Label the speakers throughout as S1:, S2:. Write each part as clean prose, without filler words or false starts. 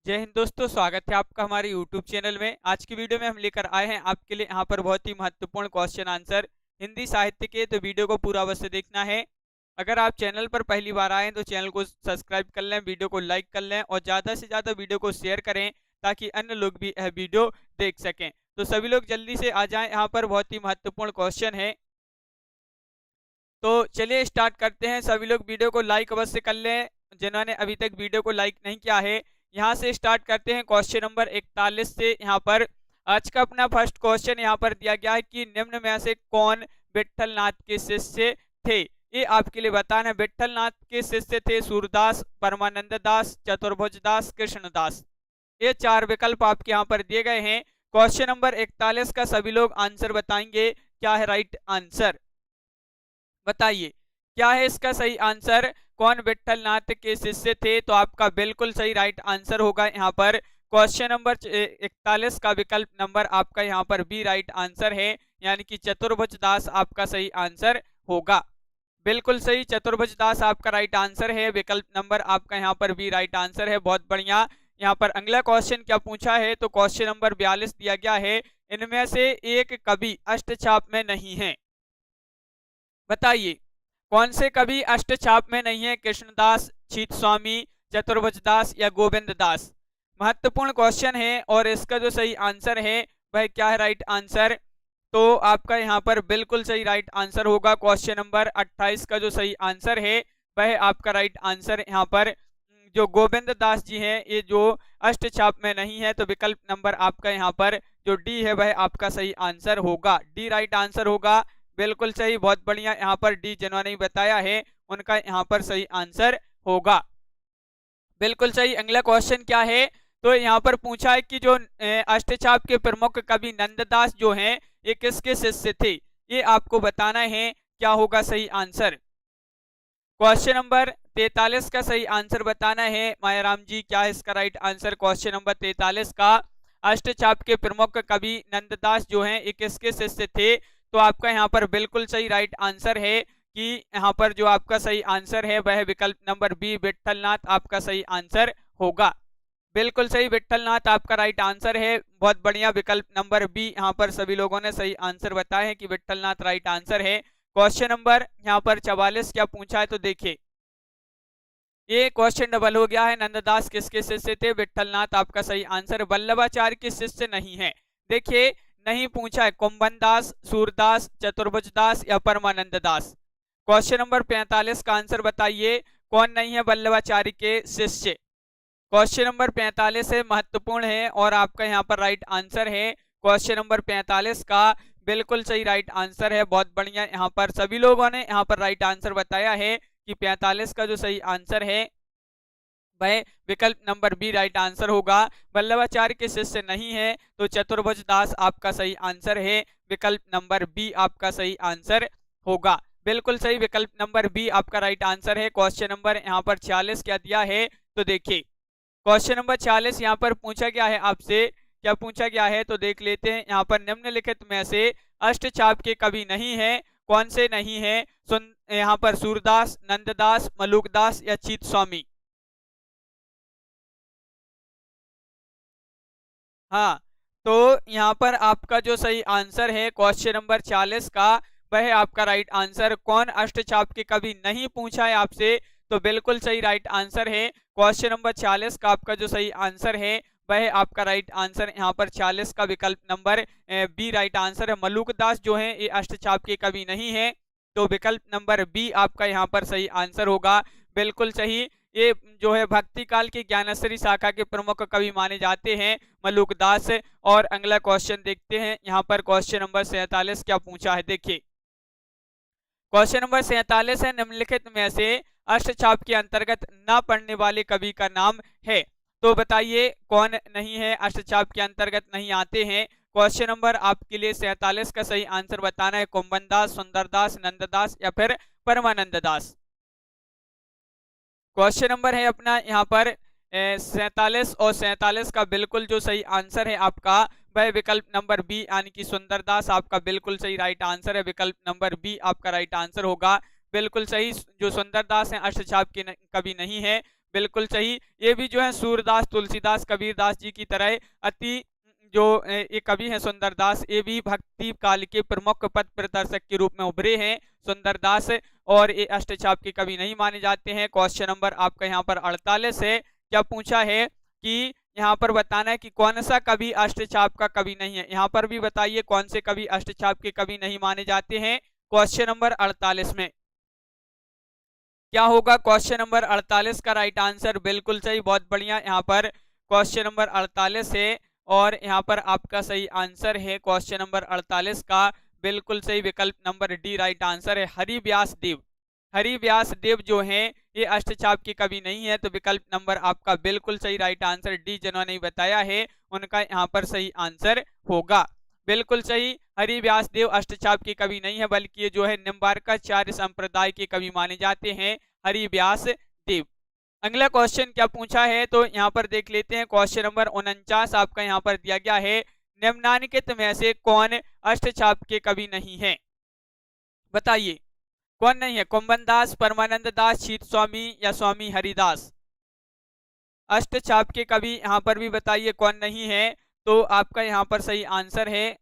S1: जय हिंद दोस्तों, स्वागत है आपका हमारे YouTube चैनल में। आज की वीडियो में हम लेकर आए हैं आपके लिए यहाँ पर बहुत ही महत्वपूर्ण क्वेश्चन आंसर हिंदी साहित्य के, तो वीडियो को पूरा अवश्य देखना है। अगर आप चैनल पर पहली बार आए तो चैनल को सब्सक्राइब कर लें, वीडियो को लाइक कर लें और ज़्यादा से ज़्यादा वीडियो को शेयर करें ताकि अन्य लोग भी यह वीडियो देख सकें। तो सभी लोग जल्दी से आ जाएँ, यहाँ पर बहुत ही महत्वपूर्ण क्वेश्चन है। तो चलिए स्टार्ट करते हैं। सभी लोग वीडियो को लाइक अवश्य कर लें, जिन्होंने अभी तक वीडियो को लाइक नहीं किया है। यहाँ से स्टार्ट करते हैं क्वेश्चन नंबर 41 से। यहाँ पर आज का अपना फर्स्ट क्वेश्चन यहाँ पर दिया गया है कि निम्न में से कौन विट्ठल नाथ के शिष्य थे। ये आपके लिए बताना है। विट्ठल नाथ के शिष्य थे सूरदास, परमानंद दास, चतुर्भुज दास, कृष्णदास। ये चार विकल्प आपके यहाँ पर दिए गए हैं। क्वेश्चन नंबर 41 का सभी लोग आंसर बताएंगे। क्या है राइट आंसर, बताइए क्या है इसका सही आंसर। कौन विट्ठल नाथ के शिष्य थे? तो आपका बिल्कुल सही राइट आंसर होगा यहाँ पर क्वेश्चन नंबर 41 का विकल्प नंबर आपका यहाँ पर बी राइट आंसर है, यानी कि चतुर्भुज दास आपका सही आंसर होगा। बिल्कुल सही, चतुर्भुज दास आपका राइट आंसर है। विकल्प नंबर आपका यहाँ पर बी राइट आंसर है। बहुत बढ़िया। यहाँ पर अगला क्वेश्चन क्या पूछा है, तो क्वेश्चन नंबर 42 दिया गया है, इनमें से एक कवि अष्टछाप में नहीं है। बताइए कौन से कवि अष्टछाप में नहीं है। कृष्णदास, छीत स्वामी, चतुर्भुज दास या गोविंद दास। महत्वपूर्ण क्वेश्चन है और इसका जो सही आंसर है वह क्या है राइट आंसर। तो आपका यहाँ पर बिल्कुल सही राइट आंसर होगा। क्वेश्चन नंबर 28 का जो सही आंसर है वह आपका राइट आंसर यहाँ पर जो गोविंद दास जी हैं ये जो अष्टछाप में नहीं है। तो विकल्प नंबर आपका यहाँ पर जो डी है वह आपका सही आंसर होगा। डी राइट आंसर होगा। बिल्कुल सही, बहुत बढ़िया। यहाँ पर डी जिन्होंने बताया है उनका यहाँ पर सही आंसर होगा। बिल्कुल सही। अगला क्वेश्चन क्या है, तो यहाँ पर पूछा है कि जो अष्टछाप के प्रमुख कवि नंददास जो हैं ये किसके शिष्य थे। ये आपको बताना है क्या होगा सही आंसर। क्वेश्चन नंबर 43 का सही आंसर बताना है। मायाराम जी क्या है इसका राइट आंसर। क्वेश्चन नंबर 43 का अष्टछाप के प्रमुख कवि नंददास जो हैं ये किसके शिष्य थे। तो आपका यहाँ पर बिल्कुल सही राइट आंसर है कि यहाँ पर जो आपका सही आंसर है वह विकल्प नंबर बी विट्ठल नाथ आपका सही आंसर होगा। बिल्कुल सही, विट्ठल नाथ आपका राइट आंसर है। बहुत बढ़िया, विकल्प नंबर बी यहाँ पर सभी लोगों ने सही आंसर बताया है कि विट्ठल नाथ राइट आंसर है। क्वेश्चन नंबर यहाँ पर 44 क्या पूछा है, तो देखिए ये क्वेश्चन डबल हो गया है। नंददास किसके शिष्य थे। विट्ठल नाथ आपका सही आंसर। वल्लभाचार्य के शिष्य नहीं है। देखिए नहीं पूछा है कुंभन दास, सूरदास, चतुर्भुज दास या परमानंद दास। क्वेश्चन नंबर 45 का आंसर बताइए कौन नहीं है वल्लभाचार्य के शिष्य। क्वेश्चन नंबर 45 है, महत्वपूर्ण है और आपका यहाँ पर राइट आंसर है। क्वेश्चन नंबर 45 का बिल्कुल सही राइट आंसर है। बहुत बढ़िया, यहाँ पर सभी लोगों ने यहाँ पर राइट आंसर बताया है कि 45 का जो सही आंसर है वह विकल्प नंबर बी राइट आंसर होगा। वल्लभाचार्य के शिष्य नहीं है तो चतुर्भुज दास आपका सही आंसर है। विकल्प नंबर बी आपका सही आंसर होगा। बिल्कुल सही, विकल्प नंबर बी आपका राइट आंसर है। क्वेश्चन नंबर यहाँ पर 46 क्या दिया है, तो देखिए क्वेश्चन नंबर 46 यहाँ पर पूछा गया है आपसे। क्या पूछा गया है, तो देख लेते हैं। यहाँ पर निम्नलिखित में से अष्टछाप के कवि नहीं है। कौन से नहीं है। यहाँ पर सूरदास, नंददास, मलुकदास या चीत स्वामी। हाँ, तो यहाँ पर आपका जो सही आंसर है क्वेश्चन नंबर 46 का वह आपका राइट आंसर। कौन अष्टछाप के कवि नहीं पूछा है आपसे, तो बिल्कुल सही राइट आंसर है। क्वेश्चन नंबर 46 का आपका जो सही आंसर है वह आपका राइट आंसर यहाँ पर 46 का विकल्प नंबर बी राइट आंसर है। मलुकदास जो है ये अष्टछाप के कवि नहीं है, तो विकल्प नंबर बी आपका यहाँ पर सही आंसर होगा। बिल्कुल सही, ये जो है भक्ति काल की ज्ञानेश्वरी शाखा के प्रमुख कवि माने जाते हैं मलुकदास। और अगला क्वेश्चन देखते हैं। यहाँ पर क्वेश्चन नंबर 47 क्या पूछा है, देखिए क्वेश्चन नंबर 47 है, निम्नलिखित में से अष्टछाप के अंतर्गत न पढ़ने वाले कवि का नाम है। तो बताइए कौन नहीं है, अष्टछाप के अंतर्गत नहीं आते हैं। क्वेश्चन नंबर आपके लिए 47 का सही आंसर बताना है। कुंभन दास, सुंदरदास, नंददास या फिर परमानंद दास। क्वेश्चन नंबर है अपना यहाँ पर 47 और 47 का बिल्कुल जो सही आंसर है आपका वह विकल्प नंबर बी यानी कि सुंदरदास आपका बिल्कुल सही राइट आंसर है। विकल्प नंबर बी आपका राइट आंसर होगा। बिल्कुल सही, जो सुंदरदास हैं अष्टछाप के कवि नहीं है। बिल्कुल सही। ये भी जो है सूरदास, तुलसीदास, कबीरदास जी की तरह अति जो ये कवि हैं सुंदरदास, ये भी भक्ति काल के प्रमुख पथ प्रदर्शक के रूप में उभरे हैं सुंदरदास, और ये अष्टछाप के कवि नहीं माने जाते हैं। क्वेश्चन नंबर आपका यहाँ पर 48 है। क्या पूछा है कि यहाँ पर बताना है कि कौन सा कवि अष्टछाप का कवि नहीं है। यहाँ पर भी बताइए कौन से कवि अष्टछाप के कवि नहीं माने जाते हैं क्वेश्चन नंबर 48 में। क्या होगा क्वेश्चन नंबर 48 का राइट आंसर? बिल्कुल सही, बहुत बढ़िया। यहाँ पर क्वेश्चन नंबर 48 है और यहाँ पर आपका सही आंसर है क्वेश्चन नंबर 48 का बिल्कुल सही विकल्प नंबर डी राइट आंसर है। हरिव्यास देव, हरिव्यास देव जो हैं ये अष्टछाप के कवि नहीं है, तो विकल्प नंबर आपका बिल्कुल सही राइट आंसर डी जिन्होंने बताया है उनका यहाँ पर सही आंसर होगा। बिल्कुल सही, हरिव्यास देव अष्टछाप के कवि नहीं है, बल्कि ये जो है निम्बार्काचार्य संप्रदाय के कवि माने जाते हैं हरिव्यास देव। अगला क्वेश्चन क्या पूछा है तो यहाँ पर देख लेते हैं। क्वेश्चन नंबर 49 आपका यहाँ पर दिया गया है, निम्नलिखित में से कौन अष्टछाप के कवि नहीं है? बताइए कौन नहीं है? कुंभन दास, परमानंद दास, शीत स्वामी या स्वामी हरिदास? अष्टछाप के कवि यहाँ पर भी बताइए कौन नहीं है, तो आपका यहाँ पर सही आंसर है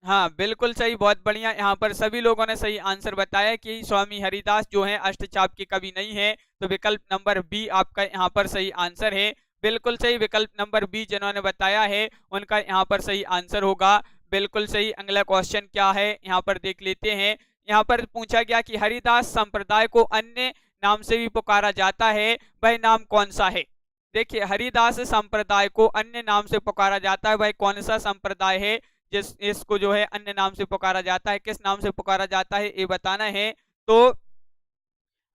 S1: हाँ बिल्कुल सही, बहुत बढ़िया। यहाँ पर सभी लोगों ने सही आंसर बताया कि स्वामी हरिदास जो है अष्टछाप के कवि नहीं है, तो विकल्प नंबर बी आपका यहाँ पर सही आंसर है। बिल्कुल सही, विकल्प नंबर बी जिन्होंने बताया है उनका यहाँ पर सही आंसर होगा। बिल्कुल सही। अगला क्वेश्चन क्या है यहाँ पर देख लेते हैं। यहाँ पर पूछा गया कि हरिदास संप्रदाय को अन्य नाम से भी पुकारा जाता है, वह नाम कौन सा है? देखिए, हरिदास संप्रदाय को अन्य नाम से पुकारा जाता है, वह कौन सा संप्रदाय है जिस इसको जो है अन्य नाम से पुकारा जाता है? किस नाम से पुकारा जाता है ये बताना है। तो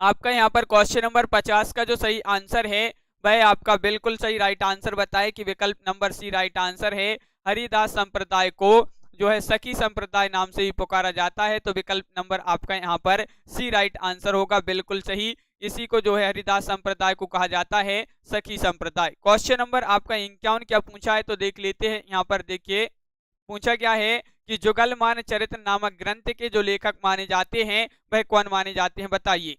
S1: आपका यहाँ पर क्वेश्चन नंबर 50 का जो सही आंसर है वह आपका बिल्कुल सही राइट आंसर बताए कि विकल्प नंबर सी राइट आंसर है। हरिदास संप्रदाय को जो है सखी संप्रदाय नाम से ही पुकारा जाता है, तो विकल्प नंबर आपका यहाँ पर सी राइट आंसर होगा। बिल्कुल सही, इसी को जो है हरिदास संप्रदाय को कहा जाता है सखी संप्रदाय। क्वेश्चन नंबर आपका 51 क्या पूछा है तो देख लेते हैं। यहाँ पर देखिए पूछा गया है कि जुगलमान चरित्र नामक ग्रंथ के जो लेखक माने जाते हैं वह कौन माने जाते हैं? बताइए,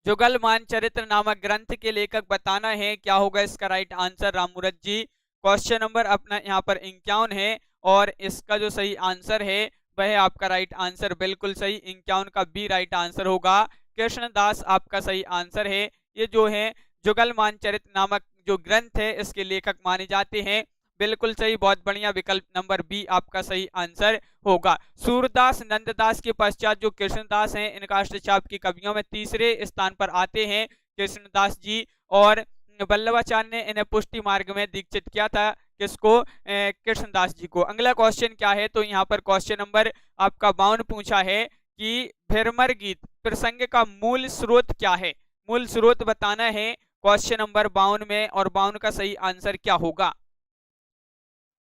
S1: जुगलमान चरित्र नामक ग्रंथ के लेखक बताना है। क्या होगा इसका राइट आंसर? रामूरत जी। क्वेश्चन नंबर अपना यहाँ पर 51 है और इसका जो सही आंसर है वह आपका राइट आंसर बिल्कुल सही 51 का बी राइट आंसर होगा। कृष्णदास आपका सही आंसर है। ये जो है जुगलमान चरित्र नामक जो ग्रंथ है इसके लेखक माने जाते हैं। बिल्कुल सही, बहुत बढ़िया, विकल्प नंबर बी आपका सही आंसर होगा। सूरदास, नंददास के पश्चात जो कृष्णदास हैं इनका अष्टछाप के कवियों में तीसरे स्थान पर आते हैं कृष्णदास जी, और वल्लभाचार्य ने इन्हें पुष्टि मार्ग में दीक्षित किया था। किसको? कृष्णदास जी को। अगला क्वेश्चन क्या है तो यहाँ पर क्वेश्चन नंबर आपका 52 पूछा है कि भ्रमर गीत प्रसंग का मूल स्रोत क्या है? मूल स्रोत बताना है क्वेश्चन नंबर 52 में, और 52 का सही आंसर क्या होगा?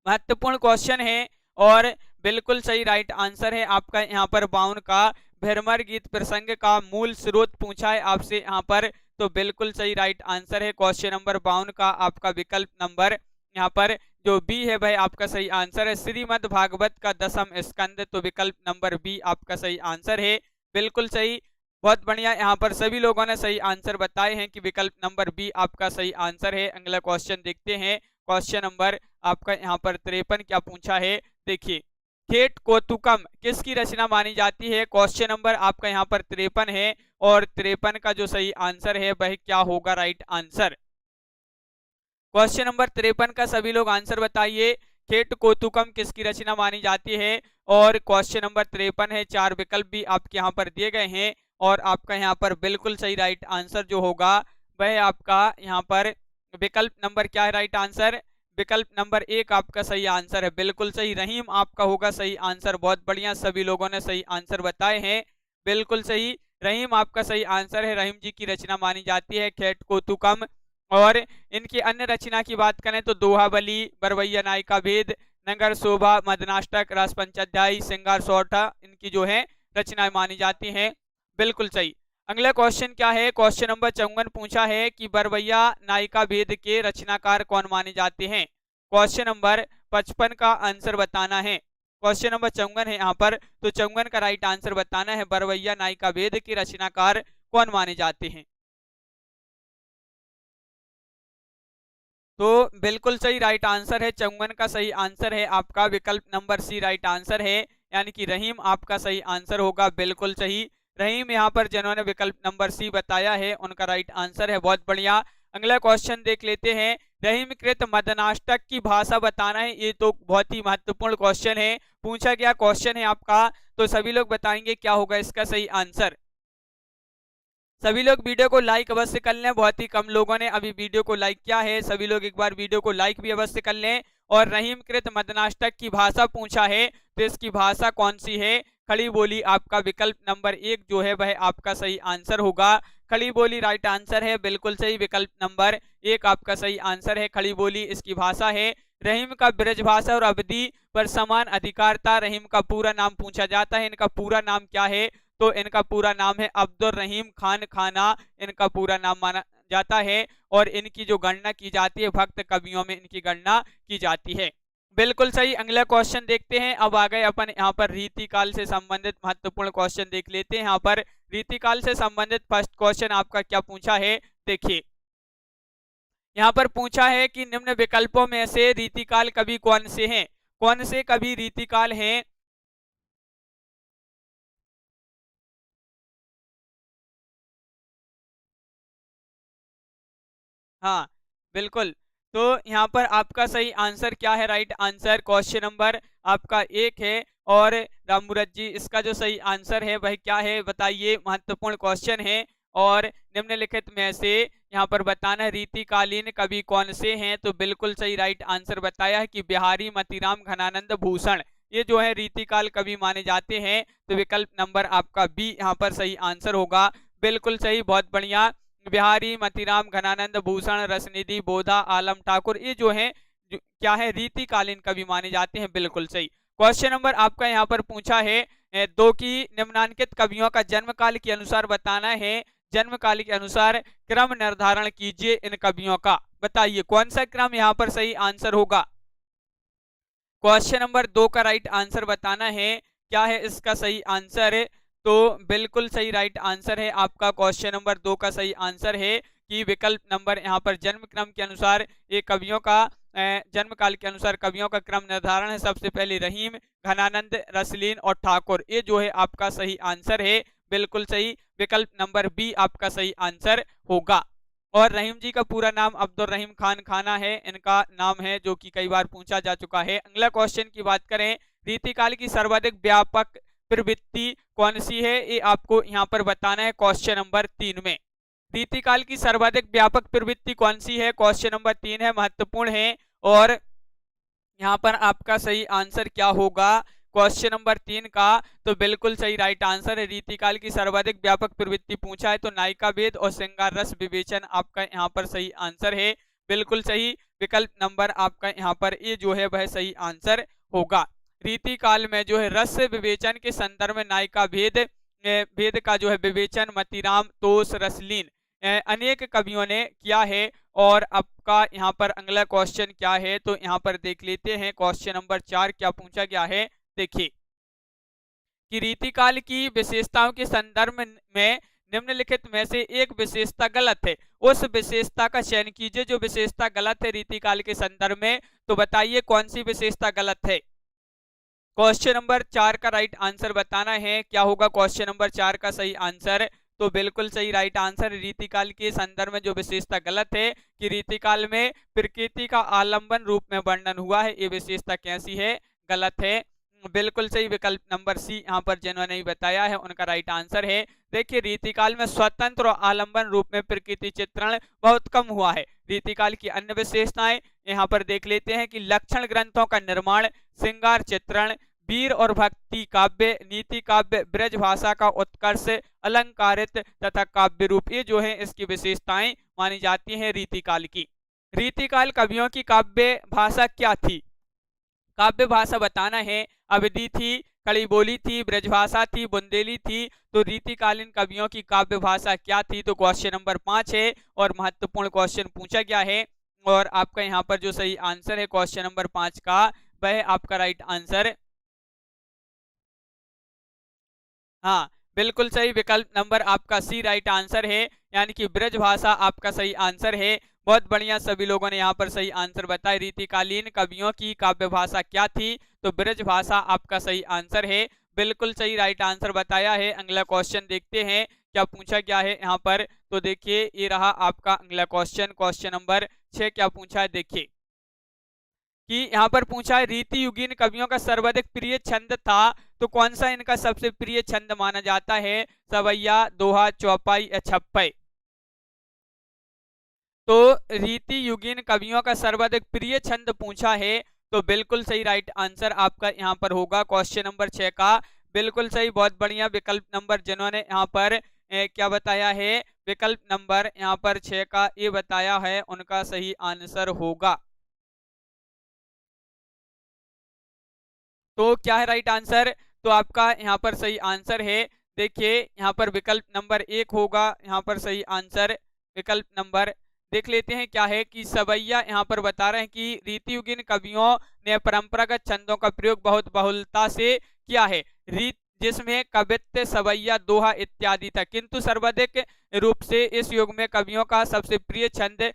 S1: महत्वपूर्ण क्वेश्चन है और बिल्कुल सही राइट आंसर है आपका यहाँ पर 52 का। भ्रमर गीत प्रसंग का मूल स्रोत पूछा है आपसे यहाँ पर, तो बिल्कुल सही राइट आंसर है क्वेश्चन नंबर 52 का आपका विकल्प नंबर यहाँ पर जो बी है वह आपका सही आंसर है। श्रीमद् भागवत का 10वां स्कंद, तो विकल्प नंबर बी आपका सही आंसर है। बिल्कुल सही, बहुत बढ़िया। यहाँ पर सभी लोगों ने सही आंसर बताए हैं कि विकल्प नंबर बी आपका सही आंसर है। अगला क्वेश्चन देखते हैं। क्वेश्चन नंबर आपका यहाँ पर 53 क्या पूछा है? देखिए, खेट कोतुकम किसकी रचना मानी जाती है? क्वेश्चन नंबर आपका यहाँ पर 53 है और 53 का जो सही आंसर है वह क्या होगा राइट आंसर? क्वेश्चन नंबर 53 का सभी लोग आंसर बताइए। खेट कोतुकम किसकी रचना मानी जाती है? और क्वेश्चन नंबर 53 है। 4 विकल्प भी आपके यहाँ पर दिए गए हैं और आपका यहाँ पर बिल्कुल सही राइट आंसर जो होगा वह आपका यहाँ पर विकल्प नंबर क्या है राइट आंसर? विकल्प नंबर 1 आपका सही आंसर है। बिल्कुल सही, रहीम आपका होगा सही आंसर। बहुत बढ़िया, सभी लोगों ने सही आंसर बताए हैं। बिल्कुल सही, रहीम आपका सही आंसर है। रहीम जी की रचना मानी जाती है खेट कोतुकम। और इनकी अन्य रचना की बात करें तो दोहाबली, बरवैया नायिका भेद, नगर शोभा, मदनाष्टक, रस पंचाध्यायी, श्रृंगार सौठा इनकी जो है रचनाएं मानी जाती हैं। बिल्कुल सही। अगला क्वेश्चन क्या है? क्वेश्चन नंबर 54 पूछा है कि बरवैया नायिका भेद के रचनाकार कौन माने जाते हैं? क्वेश्चन नंबर 55 का आंसर बताना है। क्वेश्चन नंबर 54 है यहाँ पर, तो 54 का राइट आंसर बताना है। बरवैया नायिका वेद के रचनाकार कौन माने जाते हैं? तो बिल्कुल सही राइट आंसर है, 54 का सही आंसर है आपका विकल्प नंबर सी राइट आंसर है, यानी कि रहीम आपका सही आंसर होगा। बिल्कुल सही, रहीम यहाँ पर जिन्होंने विकल्प नंबर सी बताया है उनका राइट आंसर है। बहुत बढ़िया, अगला क्वेश्चन देख लेते हैं। रहीम कृत मदनाष्टक की भाषा बताना है, ये तो बहुत ही महत्वपूर्ण क्वेश्चन है, पूछा गया क्वेश्चन है आपका, तो सभी लोग बताएंगे क्या होगा इसका सही आंसर। सभी लोग वीडियो को लाइक अवश्य कर लें, बहुत ही कम लोगों ने अभी वीडियो को लाइक किया है, सभी लोग एक बार वीडियो को लाइक भी अवश्य कर लें। और रहीम कृत मदनाष्टक की भाषा पूछा है, तो इसकी भाषा कौन सी है? खड़ी बोली आपका विकल्प नंबर 1 जो है वह आपका सही आंसर होगा। खड़ी बोली राइट आंसर है, बिल्कुल सही, विकल्प नंबर 1 आपका सही आंसर है। खड़ी बोली इसकी भाषा है। रहीम का ब्रजभाषा और अवधि पर समान अधिकार था। रहीम का पूरा नाम पूछा जाता है, इनका पूरा नाम क्या है? तो इनका पूरा नाम है अब्दुल रहीम खान खाना, इनका पूरा नाम माना जाता है। और इनकी जो गणना की जाती है भक्त कवियों में इनकी गणना की जाती है। बिल्कुल सही, अगला क्वेश्चन देखते हैं। अब आ गए अपन यहाँ पर रीतिकाल से संबंधित महत्वपूर्ण क्वेश्चन देख लेते हैं। यहाँ पर रीतिकाल से संबंधित फर्स्ट क्वेश्चन आपका क्या पूछा है, देखिए यहाँ पर पूछा है कि निम्न विकल्पों में से रीतिकाल कवि कौन से हैं? कौन से कवि रीतिकाल हैं? हाँ बिल्कुल, तो यहाँ पर आपका सही आंसर क्या है? राइट आंसर क्वेश्चन नंबर आपका 1 है। और रामूरत जी इसका जो सही आंसर है वह क्या है बताइए, महत्वपूर्ण क्वेश्चन है। और निम्नलिखित में से यहाँ पर बताना रीतिकालीन कवि कौन से हैं? तो बिल्कुल सही राइट आंसर बताया है कि बिहारी मतीराम घनानंद भूषण, ये जो है रीतिकाल कवि माने जाते हैं। तो विकल्प नंबर आपका बी यहाँ पर सही आंसर होगा। बिल्कुल सही, बहुत बढ़िया, बिहारी मतीराम घनानंद भूषण रसनिधि बोधा आलम ठाकुर, ये जो है क्या है रीतिकालीन कवि माने जाते हैं। बिल्कुल सही। क्वेश्चन नंबर आपका यहाँ पर पूछा है 2 की निम्नांकित कवियों का जन्म काल के अनुसार बताना है। जन्म काल के अनुसार क्रम निर्धारण कीजिए इन कवियों का, बताइए कौन सा क्रम यहाँ पर सही आंसर होगा। क्वेश्चन नंबर 2 का राइट आंसर बताना है, क्या है इसका सही आंसर? तो बिल्कुल सही राइट आंसर है आपका क्वेश्चन नंबर 2 का सही आंसर है कि विकल्प नंबर यहाँ पर जन्म क्रम के अनुसार ये कवियों का जन्म काल के अनुसार कवियों का क्रम निर्धारण है। सबसे पहले रहीम, घनानंद, रसलीन और ठाकुर, ये जो है आपका सही आंसर है। बिल्कुल सही, विकल्प नंबर बी आपका सही आंसर होगा। और रहीम जी का पूरा नाम अब्दुल रहीम खान खाना है, इनका नाम है, जो कि कई बार पूछा जा चुका है। अगला क्वेश्चन की बात करें, रीतिकाल की सर्वाधिक व्यापक प्रवृत्ति कौन सी है? ये आपको यहाँ पर बताना है क्वेश्चन नंबर 3 में। रीतिकाल की सर्वाधिक व्यापक प्रवृत्ति कौन सी है? क्वेश्चन नंबर 3 है, महत्वपूर्ण है। और यहाँ पर आपका सही आंसर क्या होगा क्वेश्चन नंबर 3 का? तो बिल्कुल सही राइट आंसर है, रीतिकाल की सर्वाधिक व्यापक प्रवृत्ति पूछा है तो नायिका भेद और श्रृंगार रस विवेचन आपका यहाँ पर सही आंसर है। बिल्कुल सही, विकल्प नंबर आपका यहाँ पर ये जो है वह सही आंसर होगा। रीतिकाल में जो है रस विवेचन के संदर्भ में नायिका भेद भेद का जो है विवेचन मतीराम, तोष, रसलीन अनेक कवियों ने किया है। और आपका यहाँ पर अगला क्वेश्चन क्या है, तो यहाँ पर देख लेते हैं क्वेश्चन नंबर 4 क्या पूछा गया है। देखिए कि रीतिकाल की विशेषताओं के संदर्भ में निम्नलिखित में से एक विशेषता गलत है, उस विशेषता का चयन कीजिए जो विशेषता गलत है रीतिकाल के संदर्भ में। तो बताइए कौन सी विशेषता गलत है। क्वेश्चन नंबर 4 का राइट आंसर बताना है, क्या होगा क्वेश्चन नंबर 4 का सही आंसर? तो बिल्कुल सही राइट आंसर, रीतिकाल के संदर्भ में जो विशेषता गलत है कि रीतिकाल में प्रकृति का आलंबन रूप में वर्णन हुआ है, ये विशेषता कैसी है? गलत है। बिल्कुल सही, विकल्प नंबर सी यहाँ पर जिन्होंने बताया है उनका राइट आंसर है। देखिए रीतिकाल में स्वतंत्र और आलंबन रूप में प्रकृति चित्रण बहुत कम हुआ है। रीतिकाल की अन्य विशेषताएं यहाँ पर देख लेते हैं कि लक्षण ग्रंथों का निर्माण, श्रृंगार चित्रण, वीर और भक्ति काव्य, नीति काव्य, ब्रज भाषा का उत्कर्ष, अलंकारित तथा काव्य रूप, ये जो है इसकी विशेषताएं मानी जाती हैं रीतिकाल की। रीतिकाल कवियों की काव्य भाषा क्या थी? काव्य भाषा बताना है, अवधि थी, खड़ी बोली थी, ब्रजभाषा थी, बुंदेली थी। तो रीतिकालीन कवियों की काव्य भाषा क्या थी? तो क्वेश्चन नंबर 5 है और महत्वपूर्ण क्वेश्चन पूछा गया है। और आपका यहाँ पर जो सही आंसर है क्वेश्चन नंबर 5 का वह आपका राइट आंसर हाँ, बिल्कुल सही, विकल्प नंबर आपका सी राइट आंसर है, यानी कि ब्रजभाषा आपका सही आंसर है। बहुत बढ़िया, सभी लोगों ने यहाँ पर सही आंसर बताया। रीतिकालीन कवियों की काव्य भाषा क्या थी? तो ब्रजभाषा आपका सही आंसर है। बिल्कुल सही राइट आंसर बताया है। अगला क्वेश्चन देखते हैं क्या पूछा गया है यहाँ पर। तो देखिए, ये रहा आपका अगला क्वेश्चन, क्वेश्चन नंबर 6 क्या पूछा है देखिए, कि यहाँ पर पूछा है रीति युगीन कवियों का सर्वाधिक प्रिय छंद था, तो कौन सा इनका सबसे प्रिय छंद माना जाता है? सवैया, दोहा, चौपाई या छप्पई? तो रीति युगीन कवियों का सर्वाधिक प्रिय छंद पूछा है, तो बिल्कुल सही राइट आंसर आपका यहाँ पर होगा क्वेश्चन नंबर 6 का। बिल्कुल सही, बहुत बढ़िया। विकल्प नंबर जिन्होंने यहाँ पर क्या बताया है, विकल्प नंबर यहाँ पर 6 का ये बताया है, उनका सही आंसर होगा। तो क्या है राइट आंसर? तो आपका यहाँ पर सही आंसर है, देखिए यहाँ पर विकल्प नंबर 1 होगा यहाँ पर सही आंसर। विकल्प नंबर देख लेते हैं क्या है, कि सवैया यहाँ पर बता रहे हैं कि रीति युगीन कवियों ने परंपरागत छंदों का प्रयोग बहुत बहुलता से किया है, रीत जिसमें कवित्व, सवैया, दोहा इत्यादि था, किंतु सर्वाधिक रूप से इस युग में कवियों का सबसे प्रिय छंद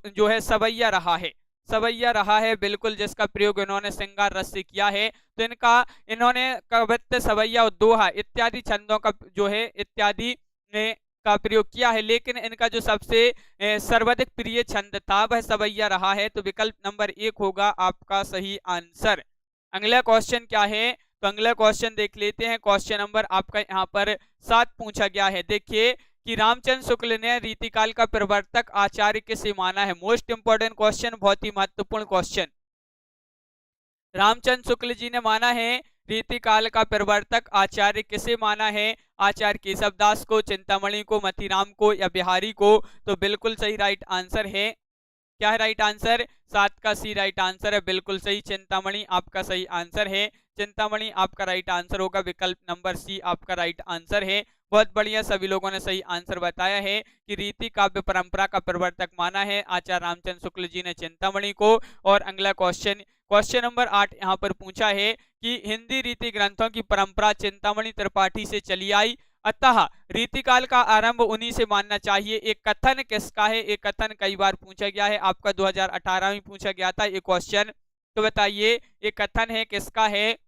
S1: जो है सवैया रहा है। सवैया रहा है बिल्कुल, जिसका प्रयोग इन्होंने श्रृंगार रस से किया है। तो इन्होंने कवित्व, सवैया और दोहा इत्यादि छंदों का जो है इत्यादि का प्रयोग किया है, लेकिन इनका जो सबसे सर्वाधिक प्रिय छंद था वह सवैया रहा है। तो विकल्प नंबर 1 होगा आपका सही आंसर। अगला क्वेश्चन क्या है? तो अगला क्वेश्चन देख लेते हैं, क्वेश्चन नंबर आपका यहाँ पर 7 पूछा गया है। देखिए कि रामचंद्र शुक्ल ने रीतिकाल का प्रवर्तक आचार्य किसे माना है? मोस्ट इंपोर्टेंट क्वेश्चन, बहुत ही महत्वपूर्ण क्वेश्चन। रामचंद्र शुक्ल जी ने माना है रीतिकाल का प्रवर्तक आचार्य किसे माना है? आचार्य केशवदास को, चिंतामणि को, मतीराम को या बिहारी को? तो बिल्कुल सही राइट आंसर है। क्या है राइट आंसर? 7 का सी राइट आंसर है, बिल्कुल सही, चिंतामणि आपका सही आंसर है। चिंतामणि आपका राइट आंसर होगा, विकल्प नंबर सी आपका राइट आंसर है। बहुत बढ़िया, सभी लोगों ने सही आंसर बताया है कि रीति काव्य परंपरा का प्रवर्तक माना है आचार्य रामचंद्र शुक्ल जी ने चिंतामणि को। और अगला क्वेश्चन, क्वेश्चन नंबर 8 यहाँ पर पूछा है कि हिंदी रीति ग्रंथों की परंपरा चिंतामणि त्रिपाठी से चली आई, अतः रीतिकाल का आरंभ उन्हीं से मानना चाहिए। एक कथन किसका है? एक कथन कई बार पूछा गया है, आपका 2018 में पूछा गया था ये क्वेश्चन। तो बताइए ये कथन है किसका है?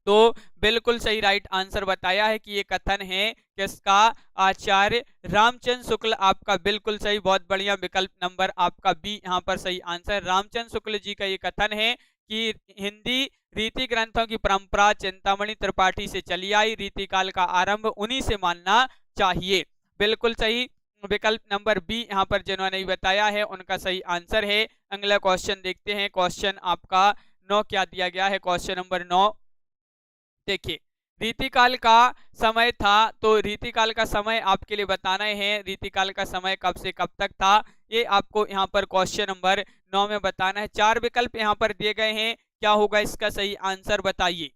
S1: तो बिल्कुल सही राइट आंसर बताया है कि ये कथन है किसका? आचार्य रामचंद्र शुक्ल आपका बिल्कुल सही, बहुत बढ़िया। विकल्प नंबर आपका बी यहाँ पर सही आंसर। रामचंद्र शुक्ल जी का ये कथन है कि हिंदी रीति ग्रंथों की परंपरा चिंतामणि त्रिपाठी से चली आई, रीतिकाल का आरंभ उन्हीं से मानना चाहिए। बिल्कुल सही, विकल्प नंबर बी यहाँ पर जिन्होंने बताया है उनका सही आंसर है। अगला क्वेश्चन देखते हैं, क्वेश्चन आपका 9 क्या दिया गया है? क्वेश्चन नंबर 9 देखिए, रीतिकाल का समय था, तो रीतिकाल का समय आपके लिए बताना है। रीतिकाल का समय कब से कब तक था, ये आपको यहाँ पर क्वेश्चन नंबर 9 में बताना है। 4 विकल्प यहाँ पर दिए गए हैं, क्या होगा इसका सही आंसर बताइए।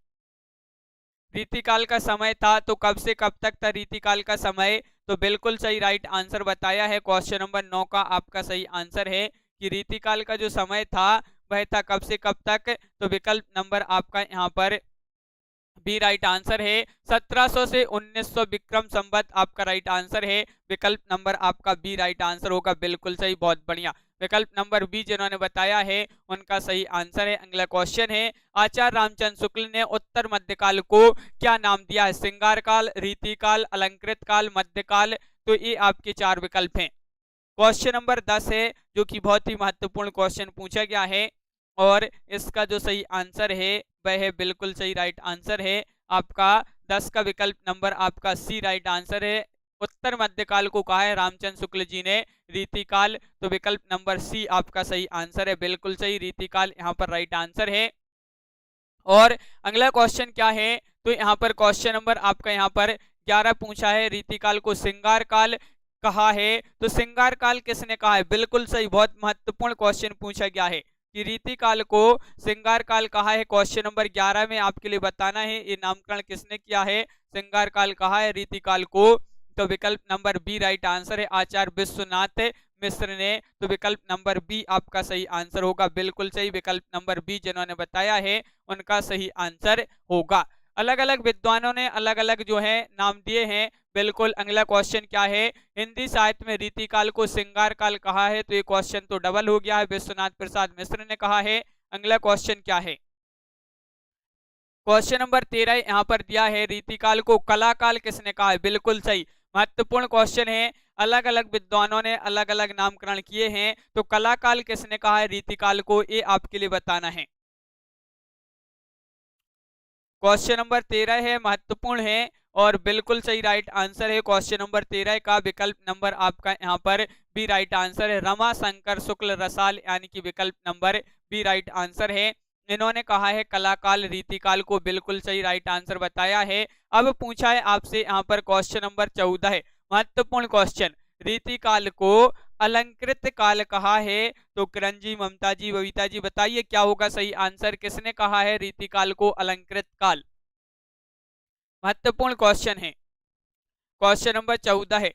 S1: रीतिकाल का समय था, तो कब से कब तक था रीतिकाल का समय? तो बिल्कुल सही राइट आंसर बताया है। क्वेश्चन नंबर 9 का आपका सही आंसर है कि रीतिकाल का जो समय था वह था कब से कब तक? तो विकल्प नंबर आपका यहाँ पर बी राइट आंसर है, 1700 से 1900 विक्रम संवत आपका राइट आंसर है। विकल्प नंबर आपका बी राइट आंसर होगा, बिल्कुल सही, बहुत बढ़िया। विकल्प नंबर बी जिन्होंने बताया है उनका सही आंसर है। अगला क्वेश्चन है, आचार्य रामचंद्र शुक्ल ने उत्तर मध्यकाल को क्या नाम दिया है? श्रृंगार काल, रीतिकाल, अलंकृत काल, मध्यकाल? तो ये आपके 4 विकल्प हैं। क्वेश्चन नंबर 10 है, जो कि बहुत ही महत्वपूर्ण क्वेश्चन पूछा गया है, और इसका जो सही आंसर है वह है बिल्कुल सही राइट आंसर है आपका 10 का विकल्प नंबर आपका सी राइट आंसर है। उत्तर मध्यकाल को कहा है रामचंद्र शुक्ल जी ने रीतिकाल, तो विकल्प नंबर सी आपका सही आंसर है, बिल्कुल सही, रीतिकाल यहाँ पर राइट आंसर है। और अगला क्वेश्चन क्या है? तो यहाँ पर क्वेश्चन नंबर आपका यहाँ पर 11 पूछा है, रीतिकाल को श्रृंगार काल कहा है, तो श्रृंगार काल किसने कहा है? बिल्कुल सही, बहुत महत्वपूर्ण क्वेश्चन पूछा गया है कि रीतिकाल को श्रृंगार काल कहा है। क्वेश्चन नंबर 11 में आपके लिए बताना है ये नामकरण किसने किया है, श्रृंगार काल कहा है रीतिकाल को। तो विकल्प नंबर बी राइट आंसर है, आचार्य विश्वनाथ मिश्र ने। तो विकल्प नंबर बी आपका सही आंसर होगा, बिल्कुल सही, विकल्प नंबर बी जिन्होंने बताया है उनका सही आंसर होगा। अलग अलग विद्वानों ने अलग अलग जो है नाम दिए हैं। बिल्कुल। अगला क्वेश्चन क्या है, हिंदी साहित्य में रीतिकाल को श्रृंगार काल कहा है, तो ये क्वेश्चन तो डबल हो गया है, विश्वनाथ प्रसाद मिश्र ने कहा है। अगला क्वेश्चन क्या है, क्वेश्चन नंबर 13 यहाँ पर दिया है, रीतिकाल को कलाकाल किसने कहा है। बिल्कुल सही, महत्वपूर्ण क्वेश्चन है। अलग अलग विद्वानों ने अलग अलग नामकरण किए हैं, तो कलाकाल किसने कहा है रीतिकाल को, ये आपके लिए बताना है। क्वेश्चन नंबर 13 है, महत्वपूर्ण है और बिल्कुल सही राइट आंसर है। क्वेश्चन नंबर 13 का विकल्प नंबर आपका यहाँ पर बी राइट आंसर है, रमा शंकर शुक्ल रसाल, यानी कि विकल्प नंबर बी राइट आंसर है। इन्होंने कहा है कलाकाल रीतिकाल को, बिल्कुल सही राइट आंसर बताया है। अब पूछा है आपसे यहाँ पर क्वेश्चन नंबर 14 है, महत्वपूर्ण क्वेश्चन, रीतिकाल को अलंकृत काल कहा है, तो किरण जी, ममता जी, बबीता जी बताइए क्या होगा सही आंसर, किसने कहा है रीतिकाल को अलंकृत काल। महत्वपूर्ण क्वेश्चन है, क्वेश्चन नंबर 14 है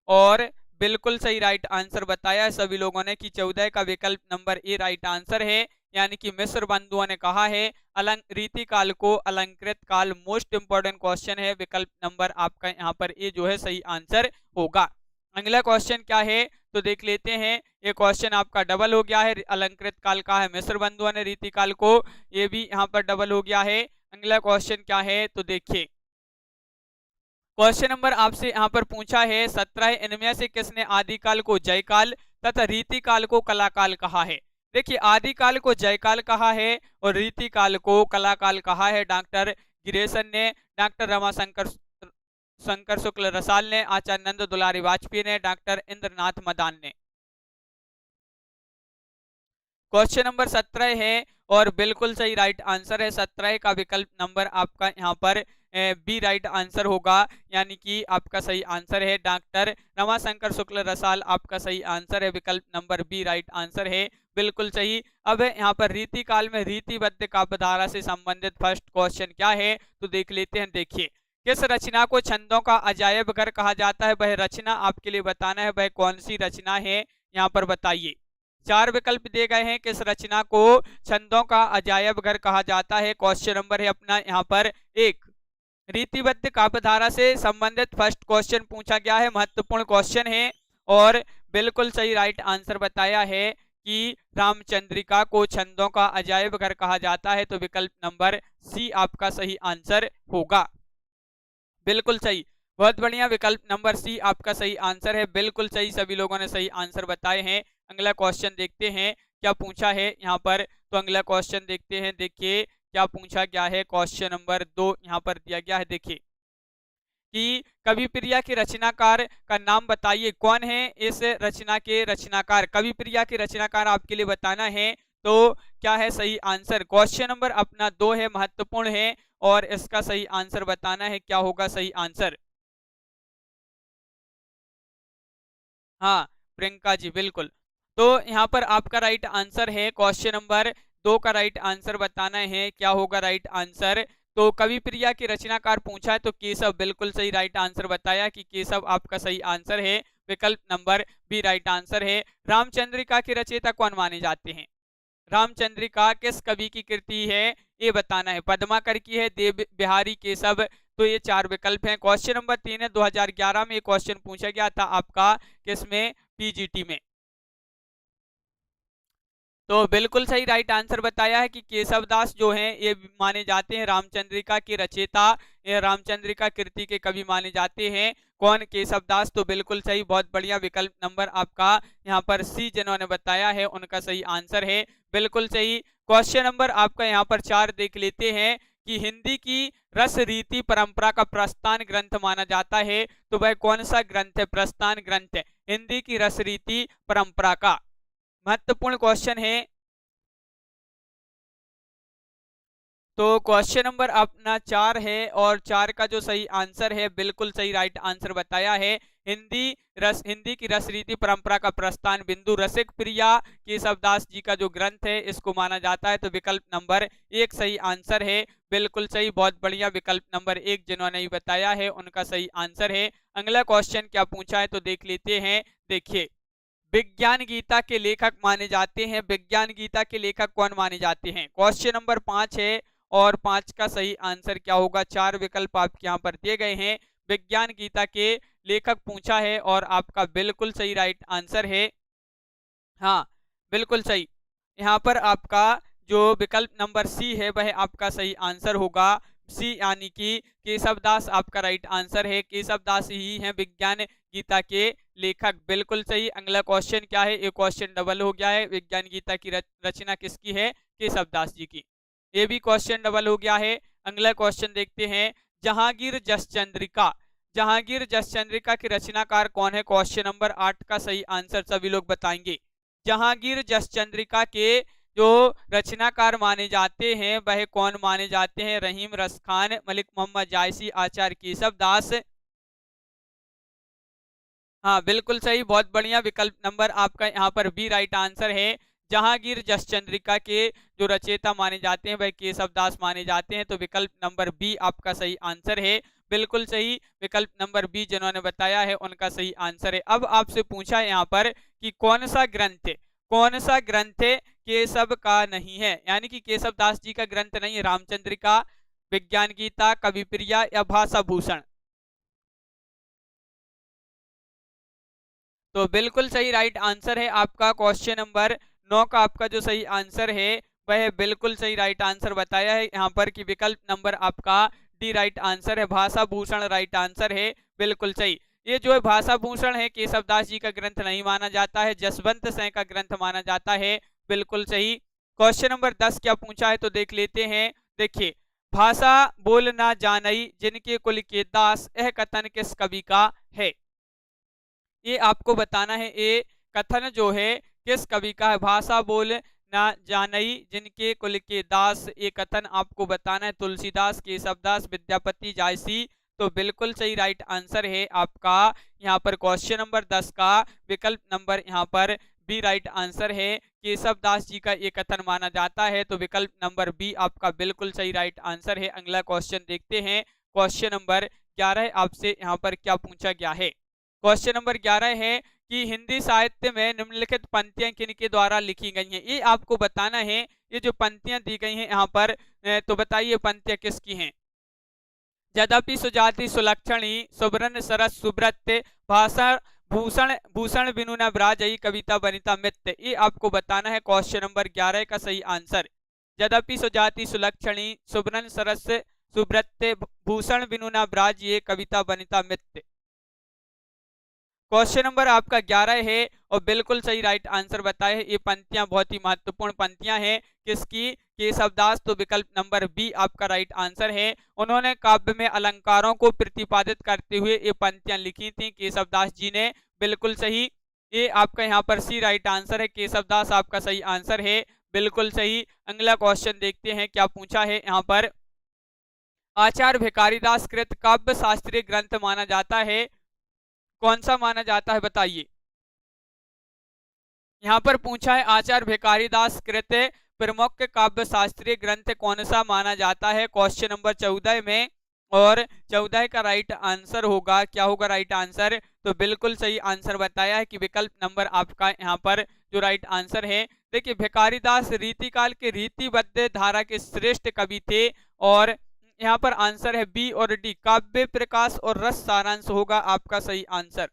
S1: और बिल्कुल सही राइट आंसर बताया है सभी लोगों ने कि 14 का विकल्प नंबर ए राइट आंसर है, यानी कि मिस्र बंधुओं ने कहा है रीतिकाल को अलंकृत काल। मोस्ट इंपोर्टेंट क्वेश्चन है, विकल्प नंबर आपका यहाँ पर ए जो है सही आंसर होगा। अगला क्वेश्चन क्या है तो देख लेते हैं, ये क्वेश्चन आपका डबल हो गया है, अलंकृत काल का है मिस्र बंधुओं ने रीतिकाल को, ये भी यहाँ पर डबल हो गया है। अगला क्वेश्चन क्या है तो देखिए, क्वेश्चन नंबर आपसे यहाँ पर पूछा है 17 इनमें से किसने आदिकाल को जयकाल तथा रीतिकाल को कलाकाल कहा है। देखिए, आदिकाल को जयकाल कहा है और रीतिकाल को कलाकाल कहा है डॉक्टर गिरेसन ने, डॉक्टर रमाशंकर शंकर शुक्ल रसाल ने, आचार्य नंद दुलारी वाजपेयी ने, डॉक्टर इंद्रनाथ मदान ने। क्वेश्चन नंबर 17 है और बिल्कुल सही राइट आंसर है, 17 का विकल्प नंबर आपका यहाँ पर बी राइट आंसर होगा, यानी कि आपका सही आंसर है डॉक्टर रमाशंकर शुक्ल रसाल, आपका सही आंसर है, विकल्प नंबर बी राइट आंसर है, बिल्कुल सही। अब यहाँ पर रीतिकाल में रीतिबद्ध काव्यधारा से संबंधित फर्स्ट क्वेश्चन क्या है तो देख लेते हैं। देखिए, किस रचना को छंदों का अजायब घर कहा जाता है, वह रचना आपके लिए बताना है, वह कौन सी रचना है यहाँ पर बताइए। 4 विकल्प दिए गए हैं, किस रचना को छंदों का अजायब घर कहा जाता है। क्वेश्चन नंबर है अपना यहाँ पर 1, रीतिबद्ध काव्यधारा से संबंधित फर्स्ट क्वेश्चन पूछा गया है, महत्वपूर्ण क्वेश्चन है और बिल्कुल सही राइट आंसर बताया है कि रामचंद्रिका को छंदों का अजायब घर कहा जाता है, तो विकल्प नंबर सी आपका सही आंसर होगा, बिल्कुल सही, बहुत बढ़िया, विकल्प नंबर सी आपका सही आंसर है, बिल्कुल सही, सभी लोगों ने सही आंसर बताए हैं। अगला क्वेश्चन देखते हैं क्या पूछा है यहाँ पर, तो अगला क्वेश्चन देखते हैं। देखिए क्या पूछा गया है, क्वेश्चन नंबर 2 यहाँ पर दिया गया है। देखिए कि कवि प्रिया के रचनाकार का नाम बताइए, कौन है इस रचना के रचनाकार, कवि प्रिया के रचनाकार आपके लिए बताना है, तो क्या है सही आंसर। क्वेश्चन नंबर अपना 2 है, महत्वपूर्ण है और इसका सही आंसर बताना है, क्या होगा सही आंसर। हाँ, प्रियंका जी, बिल्कुल। तो यहाँ पर आपका राइट आंसर है, क्वेश्चन नंबर 2 का राइट आंसर बताना है, क्या होगा राइट आंसर। तो कवि प्रिया के रचनाकार पूछा है तो केशव, बिल्कुल सही राइट आंसर बताया कि केशव आपका सही आंसर है, विकल्प नंबर बी राइट आंसर है। रामचंद्रिका के रचयिता कौन माने जाते हैं, रामचंद्रिका किस कवि की कृति है ये बताना है, पद्माकर की है, देव बिहारी, केशव, तो ये 4 विकल्प हैं। क्वेश्चन नंबर 3 है, 2011 में क्वेश्चन पूछा गया था आपका किसमें, पीजीटी में, तो बिल्कुल सही राइट आंसर बताया है कि केशव दास जो हैं ये माने जाते हैं रामचंद्रिका के रचयिता, रामचंद्रिका कृति के कवि माने जाते हैं, कौन, केशव दास, तो बिल्कुल सही, बहुत बढ़िया, विकल्प नंबर आपका यहाँ पर सी जिन्होंने बताया है उनका सही आंसर है, बिल्कुल सही। क्वेश्चन नंबर आपका यहाँ पर 4 देख लेते हैं कि हिंदी की रस रीति परंपरा का प्रस्थान ग्रंथ माना जाता है, तो वह कौन सा ग्रंथ है, प्रस्थान ग्रंथ, हिंदी की रस रीति परंपरा का, महत्वपूर्ण क्वेश्चन है। तो क्वेश्चन नंबर अपना 4 है और 4 का जो सही आंसर है, बिल्कुल सही राइट आंसर बताया है, हिंदी की रस रीति परंपरा का प्रस्थान बिंदु रसिक प्रिया केशवदास जी का जो ग्रंथ है इसको माना जाता है, तो विकल्प नंबर 1 सही आंसर है, बिल्कुल सही, बहुत बढ़िया, विकल्प नंबर 1 जिन्होंने ही बताया है उनका सही आंसर है। अगला क्वेश्चन क्या पूछा है तो देख लेते हैं। देखिए, विज्ञान गीता के लेखक माने जाते हैं, विज्ञान गीता के लेखक कौन माने जाते हैं। क्वेश्चन नंबर 5 है और 5 का सही आंसर क्या होगा। 4 विकल्प आपके यहाँ पर दिए गए हैं। विज्ञान गीता के लेखक पूछा है और आपका बिल्कुल सही राइट आंसर है, हाँ बिल्कुल सही। यहाँ पर आपका जो विकल्प नंबर सी है वह आपका सही आंसर होगा। सी यानी कि केशवदास आपका राइट आंसर है। केशवदास ही है विज्ञान गीता के लेखक, बिल्कुल सही। अगला क्वेश्चन क्या है, एक क्वेश्चन डबल हो गया है। विज्ञान गीता की रचना किसकी है, केशवदास जी की। ये भी क्वेश्चन डबल हो गया है। अगला क्वेश्चन देखते हैं, जहांगीर जसचंद्रिका, जहांगीर जसचंद्रिका की रचनाकार कौन है। क्वेश्चन नंबर 8 का सही आंसर सभी लोग बताएंगे। जहांगीर जसचंद्रिका के जो रचनाकार माने जाते हैं वह कौन माने जाते हैं। रहीम रस खान, मलिक मोहम्मद जायसी, आचार्य केशवदास। हाँ बिल्कुल सही, बहुत बढ़िया। विकल्प नंबर आपका यहाँ पर बी राइट आंसर है। जहांगीर जसचंद्रिका के जो रचयिता माने जाते हैं वह केशवदास माने जाते हैं, तो विकल्प नंबर बी आपका सही आंसर है, बिल्कुल सही। विकल्प नंबर बी जिन्होंने बताया है उनका सही आंसर है। अब आपसे पूछा है यहाँ पर कि कौन सा ग्रंथ, कौन सा ग्रंथ केशव का नहीं है, यानी कि केशवदास जी का ग्रंथ नहीं है। रामचंद्रिका, विज्ञान गीता, कविप्रिया या भाषा भूषण। तो बिल्कुल सही राइट आंसर है आपका। क्वेश्चन नंबर 9 का आपका जो सही आंसर है वह बिल्कुल सही राइट आंसर बताया है यहाँ पर कि विकल्प नंबर आपका डी राइट आंसर है। भाषा भूषण राइट आंसर है, बिल्कुल सही। ये जो है भाषा भूषण है केशवदास जी का ग्रंथ नहीं माना जाता है, जसवंत सिंह का ग्रंथ माना जाता है, बिल्कुल सही। क्वेश्चन नंबर 10 क्या पूछा है तो देख लेते हैं। देखिए, भाषा बोल ना जानई जिनके कुल के दास, यह कथन किस कवि का है। ये आपको बताना है, ये कथन जो है किस कवि का है। भाषा बोल ना जानई जिनके कुल के दास, ये कथन आपको बताना है। तुलसीदास, केशवदास, विद्यापति, जायसी। तो बिल्कुल सही राइट आंसर है आपका यहाँ पर क्वेश्चन नंबर 10 का विकल्प नंबर यहाँ पर बी राइट आंसर है। केशवदास जी का ये कथन माना जाता है, तो विकल्प नंबर बी आपका बिल्कुल सही राइट आंसर है। अगला क्वेश्चन देखते हैं। क्वेश्चन नंबर 11 आपसे यहाँ पर क्या पूछा गया है। क्वेश्चन नंबर 11 है कि हिंदी साहित्य में निम्नलिखित पंक्तियां किनके द्वारा लिखी गई हैं। ये आपको बताना है। ये जो पंक्तियां दी गई हैं यहाँ पर, तो बताइए पंक्तियां किसकी हैं। यद्यपि सुजाति सुलक्षणी, सुब्रन सरस सुब्रत, भाषा भूषण भूषण बिनु न ब्राजई, कविता बनिता मित्त। ये आपको बताना है क्वेश्चन नंबर 11 का सही आंसर। यद्यपि सुजाति सुलक्षणी, सुब्रन सरस सुब्रत, भूषण बिनु न ब्राज, ये कविता बनिता मित्त। क्वेश्चन नंबर आपका 11 है और बिल्कुल सही राइट आंसर बताए हैं। ये पंक्तियां बहुत ही महत्वपूर्ण पंक्तियां हैं, किसकी, केशवदास। तो विकल्प नंबर बी आपका राइट आंसर है। उन्होंने काव्य में अलंकारों को प्रतिपादित करते हुए ये पंक्तियां लिखी थी केशवदास जी ने, बिल्कुल सही। ये आपका यहाँ पर सी राइट आंसर है, केशवदास आपका सही आंसर है, बिल्कुल सही। अगला क्वेश्चन देखते हैं क्या पूछा है यहाँ पर। आचार्य भिखारीदास कृत काव्य शास्त्रीय ग्रंथ माना जाता है, कौन सा माना जाता है बताइए। यहाँ पर पूछा है आचार्य भिखारीदास कृत प्रमुख काव्य शास्त्रीय ग्रंथ कौन सा माना जाता है क्वेश्चन नंबर 14 में। और 14 का राइट आंसर होगा, क्या होगा राइट आंसर, तो बिल्कुल सही आंसर बताया है कि विकल्प नंबर आपका यहाँ पर जो राइट आंसर है। देखिए, भिखारीदास रीतिकाल के रीतिबद्ध धारा के श्रेष्ठ कवि थे, और यहाँ पर आंसर है बी और डी, काव्य प्रकाश और रस सारांश होगा आपका सही आंसर।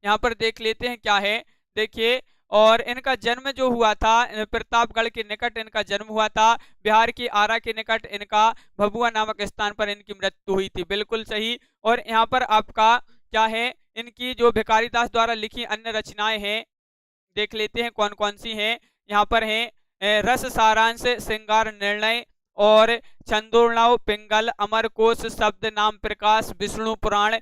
S1: यहाँ पर देख लेते हैं क्या है। देखिए, और इनका जन्म जो हुआ था प्रतापगढ़ के निकट इनका जन्म हुआ था, बिहार की आरा के निकट इनका भभुआ नामक स्थान पर इनकी मृत्यु हुई थी, बिल्कुल सही। और यहाँ पर आपका क्या है, इनकी जो भिखारीदास द्वारा लिखी अन्य रचनाएं हैं, देख लेते हैं कौन कौन सी हैं। यहाँ पर है रस सारांश, श्रृंगार निर्णय, और छंदोर्णव, पिंगल, अमरकोश, शब्द नाम प्रकाश, विष्णु पुराण,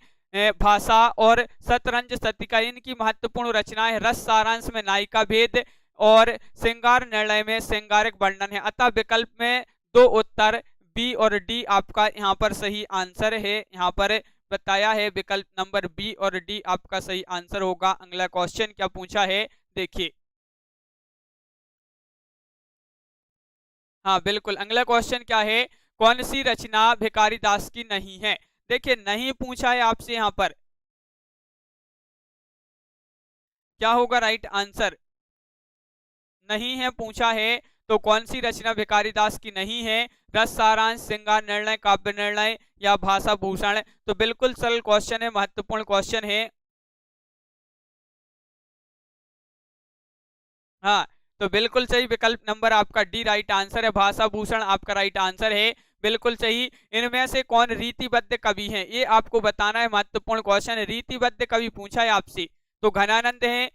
S1: भाषा और शतरंज शतिका। इनकी महत्वपूर्ण रचनाएं रस सारांश में नायिका भेद और श्रृंगार निर्णय में श्रृंगारिक वर्णन है। अतः विकल्प में दो उत्तर बी और डी आपका यहाँ पर सही आंसर है। यहाँ पर बताया है विकल्प नंबर बी और डी आपका सही आंसर होगा। अगला क्वेश्चन क्या पूछा है देखिए। हाँ बिल्कुल, अगला क्वेश्चन क्या है, कौन सी रचना भिखारीदास की नहीं है। देखिए, नहीं पूछा है आपसे, यहाँ पर क्या होगा राइट आंसर, नहीं है पूछा है, तो कौन सी रचना भिखारीदास की नहीं है? रस सारांश, श्रृंगार निर्णय, काव्य निर्णय या भाषा भूषण? तो बिल्कुल सरल क्वेश्चन है, महत्वपूर्ण क्वेश्चन है। हाँ, तो बिल्कुल सही विकल्प नंबर आपका डी राइट आंसर है, भाषा भूषण आपका राइट आंसर है, बिल्कुल सही। इनमें से कौन रीतिबद्ध कवि हैं, ये आपको बताना है, महत्वपूर्ण क्वेश्चन है। रीतिबद्ध कवि पूछा है आपसे, तो घनानंद हैं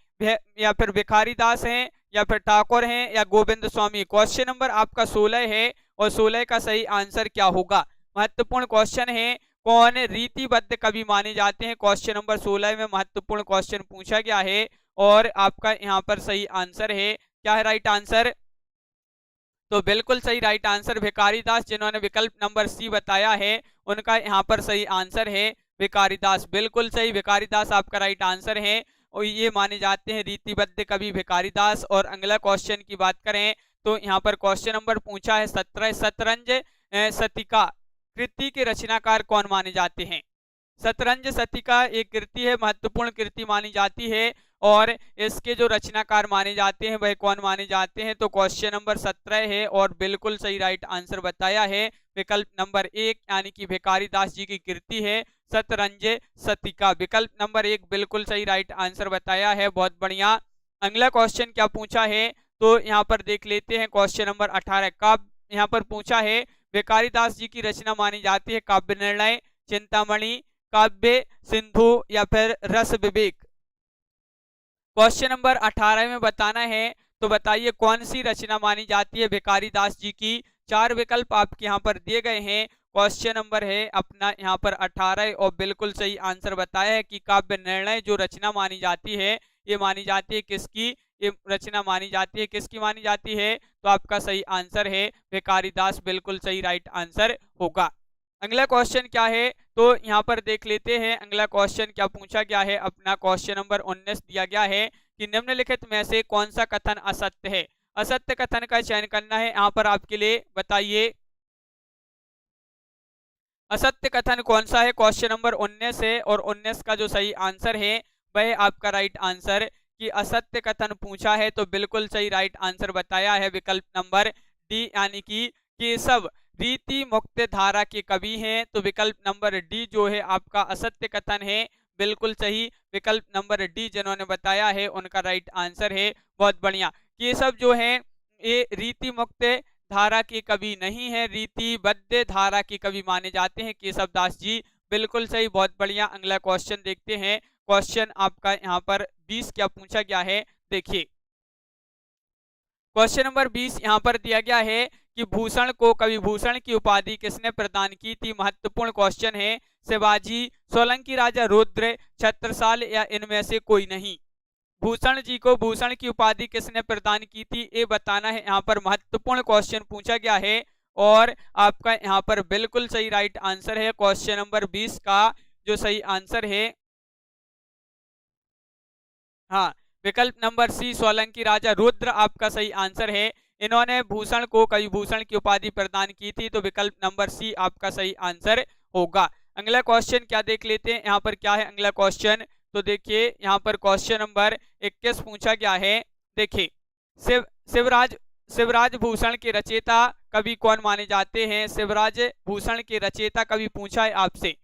S1: या फिर भिखारीदास हैं या फिर ठाकुर हैं या गोविंद स्वामी? क्वेश्चन नंबर आपका 16 है और 16 का सही आंसर क्या होगा? महत्वपूर्ण क्वेश्चन है, कौन रीतिबद्ध कवि माने जाते हैं? क्वेश्चन नंबर 16 में महत्वपूर्ण क्वेश्चन पूछा गया है और आपका यहाँ पर सही आंसर है, क्या है राइट आंसर? तो बिल्कुल सही राइट आंसर भिखारीदास, जिन्होंने विकल्प नंबर सी बताया है, उनका यहाँ पर सही आंसर है भिखारीदास। बिल्कुल सही, भिखारीदास आपका राइट आंसर है और ये माने जाते हैं रीतिबद्ध कवि भिखारीदास। और अगला क्वेश्चन की बात करें तो यहाँ पर क्वेश्चन नंबर पूछा है 17, शतरंज शतिका कृति के रचनाकार कौन माने जाते हैं? शतरंज शतिका एक कृति है, महत्वपूर्ण कृति मानी जाती है और इसके जो रचनाकार माने जाते हैं वह कौन माने जाते हैं? तो क्वेश्चन नंबर 17 है और बिल्कुल सही राइट आंसर बताया है विकल्प नंबर 1, यानी कि भिखारीदास जी की कृति है शतरंज शतिका। विकल्प नंबर 1 बिल्कुल सही राइट आंसर बताया है, बहुत बढ़िया। अगला क्वेश्चन क्या पूछा है तो यहाँ पर देख लेते हैं, क्वेश्चन नंबर 18 काव्य यहाँ पर पूछा है, भिखारीदास जी की रचना मानी जाती है काव्य निर्णय, चिंतामणि, काव्य सिंधु या फिर रस विवेक? क्वेश्चन नंबर 18 में बताना है, तो बताइए कौन सी रचना मानी जाती है भिखारीदास जी की? 4 विकल्प आपके यहाँ पर दिए गए हैं। क्वेश्चन नंबर है अपना यहाँ पर 18 और बिल्कुल सही आंसर बताया है कि काव्य निर्णय जो रचना मानी जाती है, ये मानी जाती है किसकी? ये रचना मानी जाती है किसकी मानी जाती है? तो आपका सही आंसर है भिखारीदास, बिल्कुल सही राइट आंसर होगा। अगला क्वेश्चन क्या है तो यहाँ पर देख लेते हैं, अगला क्वेश्चन क्या पूछा गया है अपना। क्वेश्चन नंबर 19 दिया गया है कि निम्नलिखित में से कौन सा कथन असत्य है? असत्य कथन का चयन करना है यहाँ पर आपके लिए, बताइए असत्य कथन कौन सा है? क्वेश्चन नंबर 19 है और 19 का जो सही आंसर है वह आपका राइट आंसर कि असत्य कथन पूछा है, तो बिल्कुल सही राइट आंसर बताया है विकल्प नंबर डी, यानी कि केशव रीति मुक्त धारा के कवि हैं। तो विकल्प नंबर डी जो है आपका असत्य कथन है, बिल्कुल सही। विकल्प नंबर डी जिन्होंने बताया है उनका राइट आंसर है, बहुत बढ़िया। केशव जो है ये रीति मुक्त धारा के कवि नहीं है, रीतिबद्ध धारा के कवि माने जाते हैं केशव दास जी, बिल्कुल सही, बहुत बढ़िया। अगला क्वेश्चन देखते हैं, क्वेश्चन आपका यहाँ पर 20 क्या पूछा गया है, देखिए क्वेश्चन नंबर 20 यहाँ पर दिया गया है कि भूषण को कवि भूषण की उपाधि किसने प्रदान की थी? महत्वपूर्ण क्वेश्चन है। शिवाजी, सोलंकी राजा रुद्र, छत्रसाल या इनमें से कोई नहीं? भूषण जी को भूषण की उपाधि किसने प्रदान की थी, ये बताना है। यहाँ पर महत्वपूर्ण क्वेश्चन पूछा गया है और आपका यहाँ पर बिल्कुल सही राइट आंसर है। क्वेश्चन नंबर 20 का जो सही आंसर है, हाँ, विकल्प नंबर सी सोलंकी राजा रुद्र आपका सही आंसर है। इन्होंने भूषण को कवि भूषण की उपाधि प्रदान की थी, तो विकल्प नंबर सी आपका सही आंसर होगा। अगला क्वेश्चन क्या देख लेते हैं, यहाँ पर क्या है अगला क्वेश्चन, तो देखिए यहाँ पर क्वेश्चन नंबर 21 पूछा गया है। देखिए शिवराज शिवराज भूषण के रचयिता कवि कौन माने जाते हैं? शिवराज भूषण के रचयिता कवि पूछा है आपसे,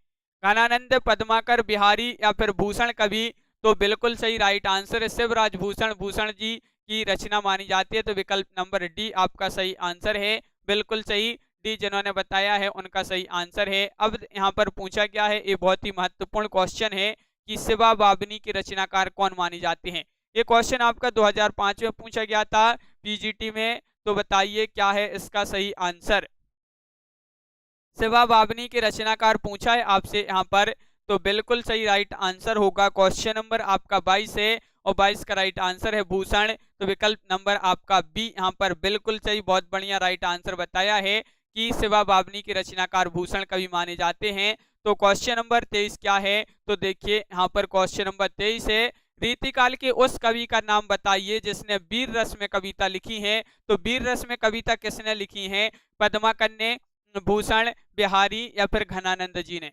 S1: घनानंद, पद्माकर, बिहारी या फिर भूषण कवि? तो बिल्कुल सही राइट आंसर है शिवराज भूषण, भूषण जी की रचना मानी जाती है, तो विकल्प नंबर डी आपका सही आंसर है, बिल्कुल सही। डी जिन्होंने बताया है उनका सही आंसर है। अब यहाँ पर पूछा गया है, ये बहुत ही महत्वपूर्ण क्वेश्चन है कि शिवा बाबनी के रचनाकार कौन माने जाते हैं? ये क्वेश्चन आपका 2005 में पूछा गया था पीजीटी में, तो बताइए क्या है इसका सही आंसर? शिवा बाबनी के रचनाकार पूछा है आपसे यहाँ पर, तो बिल्कुल सही राइट आंसर होगा क्वेश्चन नंबर आपका 22 है और 22 का राइट आंसर है भूषण, तो विकल्प नंबर आपका बी यहाँ पर बिल्कुल सही, बहुत बढ़िया राइट आंसर बताया है कि शिवा बाबनी के रचनाकार भूषण कवि माने जाते हैं। तो क्वेश्चन नंबर 23 क्या है, तो देखिए यहाँ पर क्वेश्चन नंबर 23 है, रीतिकाल के उस कवि का नाम बताइए जिसने वीर रस में कविता लिखी है? तो वीर रस में कविता किसने लिखी है? पद्माकर ने, भूषण, बिहारी या फिर घनानंद जी ने?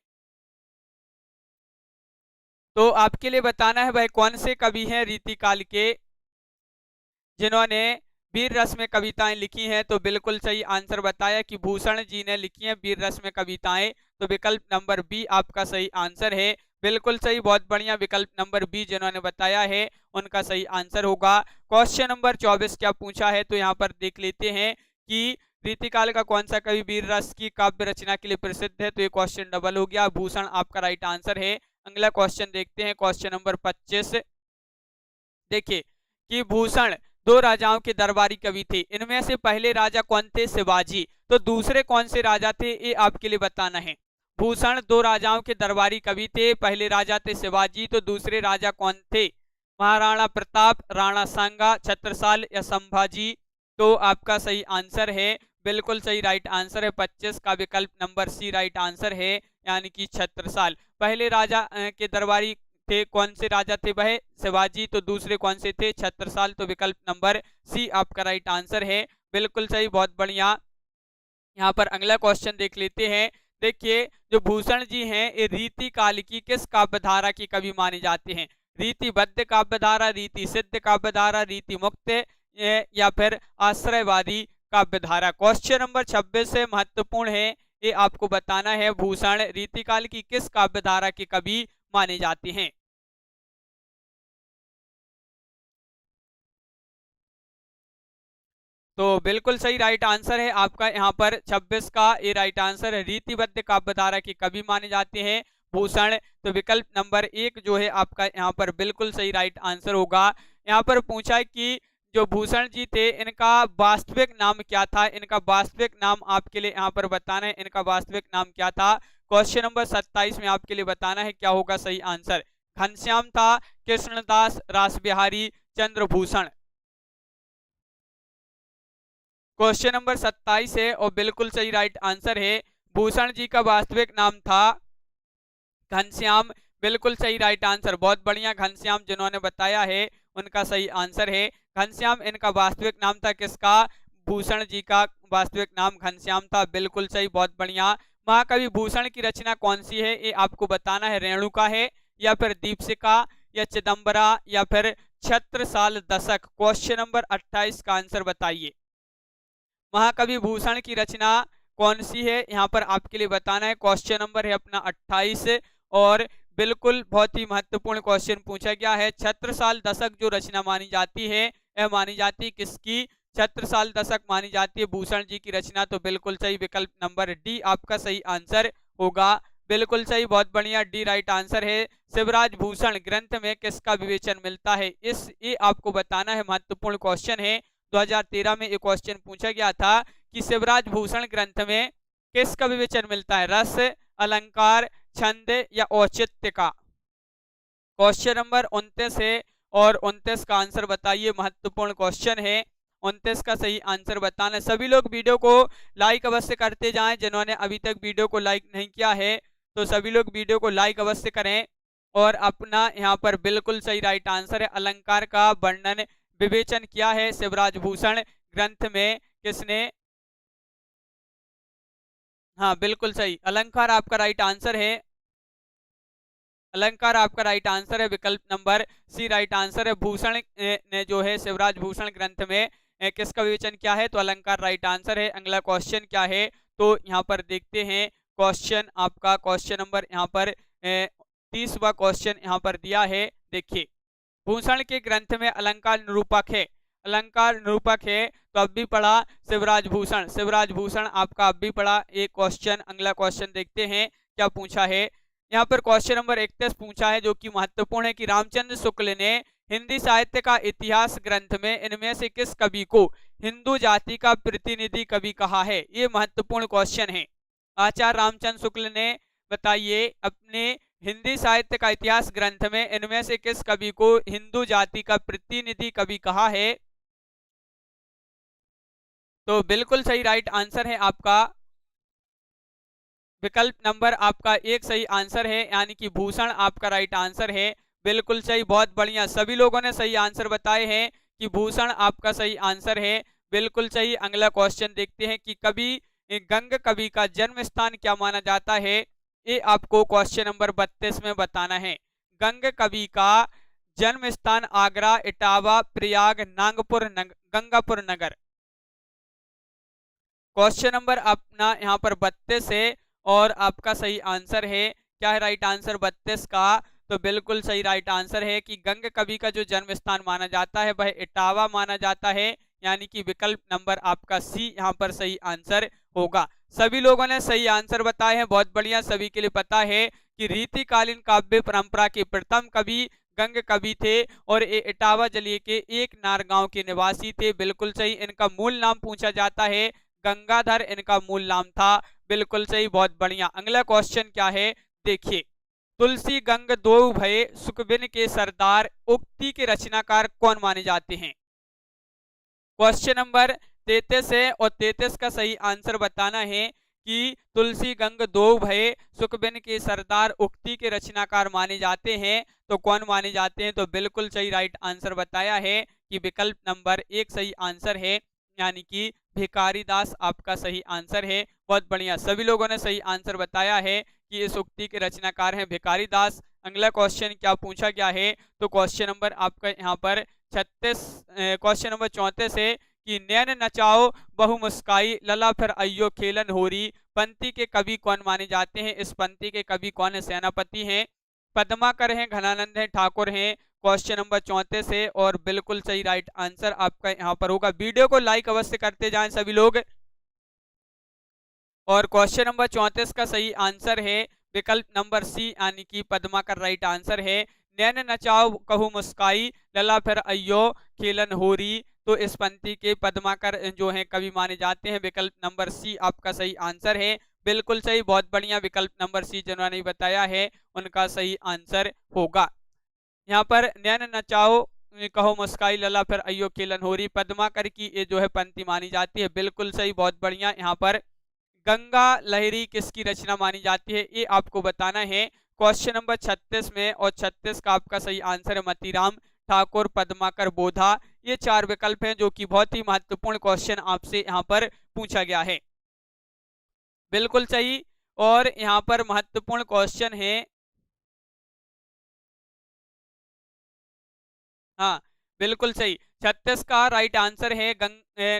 S1: तो आपके लिए बताना है भाई कौन से कवि हैं रीतिकाल के जिन्होंने वीर रस में कविताएं लिखी हैं, तो बिल्कुल सही आंसर बताया कि भूषण जी ने लिखी हैं वीर रस में कविताएं, तो विकल्प नंबर बी आपका सही आंसर है। बिल्कुल सही, बहुत बढ़िया, विकल्प नंबर बी जिन्होंने बताया है उनका सही आंसर होगा। क्वेश्चन नंबर 24 क्या पूछा है, तो यहाँ पर देख लेते हैं कि रीतिकाल का कौन सा कवि वीर रस की काव्य रचना के लिए प्रसिद्ध है, तो ये क्वेश्चन डबल हो गया, भूषण आपका राइट आंसर है। अगला क्वेश्चन देखते हैं, क्वेश्चन नंबर 25। देखिए कि भूषण दो राजाओं के दरबारी कवि थे, इनमें से पहले राजा कौन थे, शिवाजी, तो दूसरे कौन से राजा थे, ये आपके लिए बताना है। भूषण दो राजाओं के दरबारी कवि थे, पहले राजा थे शिवाजी, तो दूसरे राजा कौन थे, महाराणा प्रताप, राणा सांगा, छत्रसाल या संभाजी, तो आपका सही आंसर है, बिल्कुल सही राइट आंसर है 25 का विकल्प नंबर सी राइट आंसर है, यानी कि छत्रसाल। पहले राजा के दरबारी थे, कौन से राजा थे वह, शिवाजी, तो दूसरे कौन से थे, छत्रसाल, तो विकल्प नंबर सी आपका राइट आंसर है, बिल्कुल सही, बहुत बढ़िया। यहाँ पर अगला क्वेश्चन देख लेते हैं। देखिए जो भूषण जी हैं ये रीति काल की किस काव्यधारा के कवि माने जाते हैं, रीतिबद्ध काव्यधारा, रीति सिद्ध काव्यधारा, रीति मुक्त या फिर आश्रयवादी काव्यधारा। क्वेश्चन नंबर 26 से महत्वपूर्ण है, ये आपको बताना है भूषण रीतिकाल की किस काव्यधारा के कवि माने जाते हैं। तो बिल्कुल सही राइट आंसर है आपका यहाँ पर 26 का ये राइट आंसर है, रीतिबद्ध काव्यधारा के कवि माने जाते हैं भूषण, तो विकल्प नंबर 1 जो है आपका यहाँ पर बिल्कुल सही राइट आंसर होगा। यहाँ पर पूछा कि जो भूषण जी थे इनका वास्तविक नाम क्या था, इनका वास्तविक नाम आपके लिए यहाँ पर बताना है, इनका वास्तविक नाम क्या था। क्वेश्चन नंबर 27 में आपके लिए बताना है क्या होगा सही आंसर, घनश्याम था, कृष्णदास, रासबिहारी, चंद्रभूषण। क्वेश्चन नंबर 27 है और बिल्कुल सही राइट आंसर है, भूषण जी का वास्तविक नाम था घनश्याम, बिल्कुल सही राइट आंसर, बहुत बढ़िया, घनश्याम जिन्होंने बताया है उनका सही आंसर है, घनश्याम इनका वास्तविक नाम था, किसका, भूषण जी का वास्तविक नाम घनश्याम था, बिल्कुल सही, बहुत बढ़िया। महाकवि भूषण की रचना कौन सी है, ये आपको बताना है, रेणुका है या फिर दीपशिखा या चिदम्बरा या फिर छत्रसाल दशक। क्वेश्चन नंबर 28 का आंसर बताइए, महाकवि भूषण की रचना कौन सी है, यहाँ पर आपके लिए बताना है। क्वेश्चन नंबर है अपना 28 और बिल्कुल बहुत ही महत्वपूर्ण क्वेश्चन पूछा गया है, छत्रसाल दशक जो रचना मानी जाती है यह मानी जाती है किसकी, छत्रसाल दशक मानी जाती है भूषण जी की रचना, तो बिल्कुल सही, विकल्प नंबर डी आपका सही आंसर होगा, बिल्कुल सही, बहुत बढ़िया, डी राइट आंसर है। शिवराज भूषण ग्रंथ में किसका विवेचन मिलता है, इस ये आपको बताना है, महत्वपूर्ण क्वेश्चन है। 2013 में एक क्वेश्चन पूछा गया था कि शिवराज भूषण ग्रंथ में किसका विवेचन मिलता है, रस, अलंकार, छंद या औचित्य का। क्वेश्चन नंबर 29 है और 29 का आंसर बताइए, महत्वपूर्ण क्वेश्चन है, 29 का सही आंसर बताना। सभी लोग वीडियो को लाइक अवश्य करते जाएं, जिन्होंने अभी तक वीडियो को लाइक नहीं किया है तो सभी लोग वीडियो को लाइक अवश्य करें और अपना यहाँ पर बिल्कुल सही राइट आंसर है, अलंकार का वर्णन विवेचन किया है शिवराज भूषण ग्रंथ में किसने, हाँ बिल्कुल सही, अलंकार आपका राइट आंसर है, अलंकार आपका राइट आंसर है, विकल्प नंबर सी राइट आंसर है। भूषण ने जो है शिवराज भूषण ग्रंथ में किसका विवेचन किया है, तो अलंकार राइट आंसर है। अगला क्वेश्चन क्या है, तो यहाँ पर देखते हैं क्वेश्चन आपका, क्वेश्चन नंबर यहाँ पर 30वां क्वेश्चन यहाँ पर दिया है। देखिए भूषण के ग्रंथ में अलंकार निरूपक है, अलंकार निरूपक है तो अब भी पढ़ा शिवराज भूषण, शिवराज भूषण आपका अब भी पढ़ा एक क्वेश्चन। अगला क्वेश्चन देखते हैं क्या पूछा है, यहाँ पर क्वेश्चन नंबर 31 पूछा है जो कि महत्वपूर्ण है कि रामचंद्र शुक्ल ने हिंदी साहित्य का इतिहास ग्रंथ में इनमें से किस कवि को हिंदू जाति का प्रतिनिधि कवि कहा है, ये महत्वपूर्ण क्वेश्चन है। आचार्य रामचंद्र शुक्ल ने बताइए अपने हिंदी साहित्य का इतिहास ग्रंथ में इनमें से किस कवि को हिंदू जाति का प्रतिनिधि कवि कहा है, तो बिल्कुल सही राइट आंसर है आपका, विकल्प नंबर आपका 1 सही आंसर है, यानी कि भूषण आपका राइट आंसर है, बिल्कुल सही, बहुत बढ़िया, सभी लोगों ने सही आंसर बताए हैं कि भूषण आपका सही आंसर है, बिल्कुल सही। अगला क्वेश्चन देखते हैं कि कवि गंग कवि का जन्म स्थान क्या माना जाता है, ये आपको क्वेश्चन नंबर 32 में बताना है। गंग कवि का जन्म स्थान आगरा, इटावा, प्रयाग, नागपुर, गंगापुर नगर। क्वेश्चन नंबर अपना यहाँ पर 32 है और आपका सही आंसर है, क्या है राइट आंसर 32 का? तो बिल्कुल सही राइट आंसर है कि गंग कवि का जो जन्म स्थान माना जाता है वह इटावा माना जाता है, यानी कि विकल्प नंबर आपका सी यहाँ पर सही आंसर होगा। सभी लोगों ने सही आंसर बताए हैं, बहुत बढ़िया। सभी के लिए पता है कि रीतिकालीन काव्य परंपरा के प्रथम कवि गंग कवि थे और ये इटावा जिले के एक नार गांव के निवासी थे। बिल्कुल सही। इनका मूल नाम पूछा जाता है गंगाधर, इनका मूल नाम था। बिल्कुल सही, बहुत बढ़िया। अगला क्वेश्चन क्या है देखिए, तुलसी गंग दो भये सुखबिन के सरदार उक्ति के रचनाकार कौन माने जाते हैं? क्वेश्चन नंबर 33 है और 33 का सही आंसर बताना है कि तुलसी गंग दो भये सुखबिन के सरदार उक्ति के रचनाकार माने जाते हैं, तो कौन माने जाते हैं? तो बिल्कुल सही राइट आंसर बताया है कि विकल्प नंबर 1 सही आंसर है, यानी कि भिखारी दास आपका सही आंसर है। बहुत बढ़िया, सभी लोगों ने सही आंसर बताया है कि इस उक्ति के रचनाकार हैं भिखारी दास। अगला क्वेश्चन क्या पूछा गया है? तो क्वेश्चन नंबर आपका यहाँ पर 36 क्वेश्चन नंबर 34 है कि नैन नचाओ बहु मुस्काई लला फिर अयो खेलन होरी पंक्ति के कवि कौन माने जाते हैं? इस पंक्ति के कवि कौन है? सेनापति हैं, पद्माकर हैं, घनानंद हैं, ठाकुर हैं। क्वेश्चन नंबर 34 है और बिल्कुल सही राइट आंसर आपका यहाँ पर होगा। वीडियो को लाइक अवश्य करते जाएं सभी लोग। और क्वेश्चन नंबर 34 का सही आंसर है विकल्प नंबर सी, यानी कि पद्माकर राइट आंसर है। नैन नचाओ कहू मुस्काई लला फिर अयो खेलन होरी, तो इस पंक्ति के पद्माकर जो है कवि माने जाते हैं। विकल्प नंबर सी आपका सही आंसर है। बिल्कुल सही, बहुत बढ़िया। विकल्प नंबर सी जिन्होंने बताया है उनका सही आंसर होगा। यहाँ पर नैन नचाओ कहो मुस्काई लला फिर अयो खेलन होरी पद्माकर की ये जो है पंक्ति मानी जाती है। बिल्कुल सही, बहुत बढ़िया। यहाँ पर गंगा लहरी किसकी रचना मानी जाती है ये आपको बताना है क्वेश्चन नंबर 36 में, और 36 का आपका सही आंसर है मतीराम ठाकुर, पद्माकर, बोधा। ये 4 विकल्प हैं जो कि बहुत ही महत्वपूर्ण क्वेश्चन आपसे यहाँ पर पूछा गया है। बिल्कुल सही। और यहाँ पर महत्वपूर्ण क्वेश्चन है, हाँ बिल्कुल सही, 36 का राइट आंसर है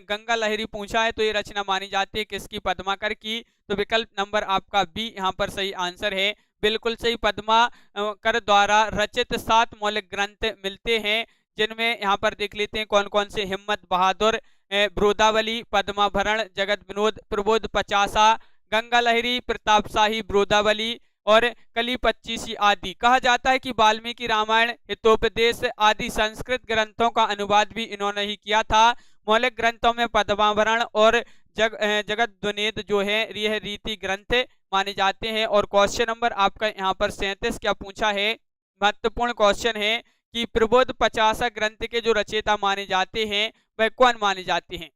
S1: गंगा लहरी पूछा है तो ये रचना मानी जाती है किसकी? पद्माकर की। तो विकल्प नंबर आपका बी यहाँ पर सही आंसर है। बिल्कुल सही, पद्माकर द्वारा रचित 7 मौलिक ग्रंथ मिलते हैं, जिनमें यहाँ पर देख लेते हैं कौन कौन से। हिम्मत बहादुर, ब्रोदावली, पद्माभरण, जगत विनोद, प्रबोध पचासा, गंगा लहरी, प्रताप शाही, ब्रोदावली और कली 25 आदि। कहा जाता है कि वाल्मीकि रामायण, हितोपदेश आदि संस्कृत ग्रंथों का अनुवाद भी इन्होंने ही किया था। मौलिक ग्रंथों में पद्माभरण और जगत विनोद जो है यह रीति ग्रंथ माने जाते हैं। और क्वेश्चन नंबर आपका यहाँ पर 37 क्या पूछा है? महत्वपूर्ण क्वेश्चन है कि प्रबोध 50 ग्रंथ के जो रचयिता माने जाते हैं वह कौन माने जाते हैं?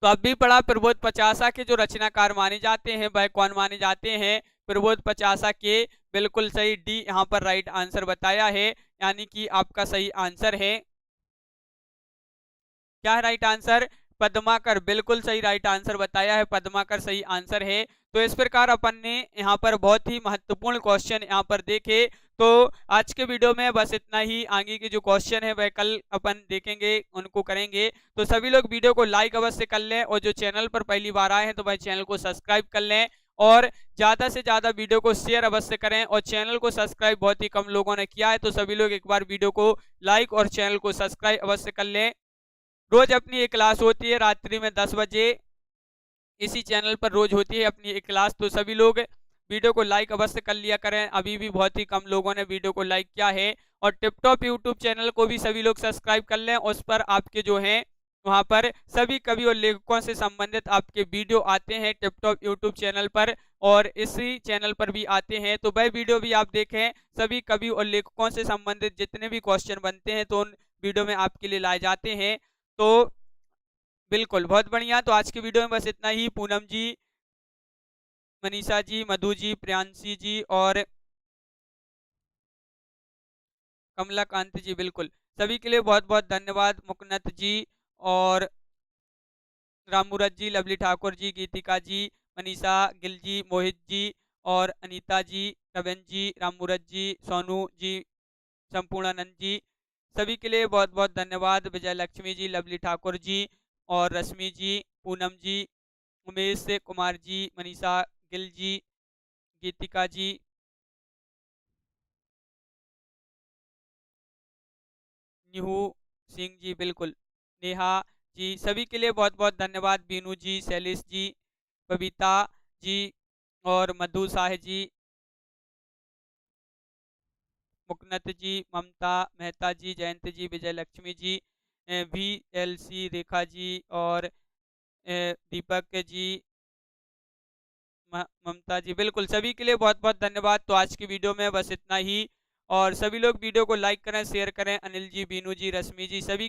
S1: तो अब भी पढ़ा, प्रबोध 50 के जो रचनाकार माने जाते हैं वह कौन माने जाते हैं? प्रबोध 50 के। बिल्कुल सही, डी यहाँ पर राइट आंसर बताया है, यानी कि आपका सही आंसर है, क्या है राइट आंसर? पद्माकर। बिल्कुल सही राइट आंसर बताया है, पद्माकर सही आंसर है। तो इस प्रकार अपन ने यहाँ पर बहुत ही महत्वपूर्ण क्वेश्चन यहाँ पर देखे। तो आज के वीडियो में बस इतना ही। आगे के जो क्वेश्चन है वह कल अपन देखेंगे, उनको करेंगे। तो सभी लोग वीडियो को लाइक अवश्य कर लें और जो चैनल पर पहली बार आए हैं तो वह चैनल को सब्सक्राइब कर लें और ज्यादा से ज्यादा वीडियो को शेयर अवश्य करें। और चैनल को सब्सक्राइब बहुत ही कम लोगों ने किया है, तो सभी लोग एक बार वीडियो को लाइक और चैनल को सब्सक्राइब अवश्य कर लें। रोज अपनी एक क्लास होती है रात्रि में 10 बजे, इसी चैनल पर रोज होती है अपनी एक क्लास। तो सभी लोग वीडियो को लाइक अवश्य कर लिया करें। अभी भी बहुत ही कम लोगों ने वीडियो को लाइक किया है। और टिपटॉप यूट्यूब चैनल को भी सभी लोग सब्सक्राइब कर लें, उस पर आपके जो है वहां पर सभी कवि और लेखकों से संबंधित आपके वीडियो आते हैं टिपटॉप यूट्यूब चैनल पर, और इसी चैनल पर भी आते हैं। तो वह वीडियो भी आप देखें। सभी कवि और लेखकों से संबंधित जितने भी क्वेश्चन बनते हैं तो उन वीडियो में आपके लिए लाए जाते हैं। तो बिल्कुल बहुत बढ़िया। तो आज की वीडियो में बस इतना ही। पूनम जी, मनीषा जी, मधु जी, प्रियांशी जी और कमलाकांत जी, बिल्कुल सभी के लिए बहुत बहुत धन्यवाद। मुकनत जी और रामूरत जी, लवली ठाकुर जी, गीतिका जी, मनीषा गिल जी, मोहित जी और अनीता जी, रवन जी, रामूरत जी, सोनू जी, संपूर्णानंद जी, सभी के लिए बहुत बहुत धन्यवाद। विजय लक्ष्मी जी, लवली ठाकुर जी और रश्मि जी, पूनम जी, उमेश कुमार जी, मनीषा गिल जी, गीतिका जी, निहू सिंह जी, बिल्कुल, नेहा जी, सभी के लिए बहुत बहुत धन्यवाद। बीनू जी, शैलेश जी, बबीता जी और मधु शाह जी, मुकनत जी, ममता मेहता जी, जयंत जी, विजय लक्ष्मी जी, VLC रेखा जी और दीपक जी, ममता जी, बिल्कुल, सभी के लिए बहुत बहुत धन्यवाद। तो आज की वीडियो में बस इतना ही, और सभी लोग वीडियो को लाइक करें, शेयर करें। अनिल जी, बीनू जी, रश्मि जी, सभी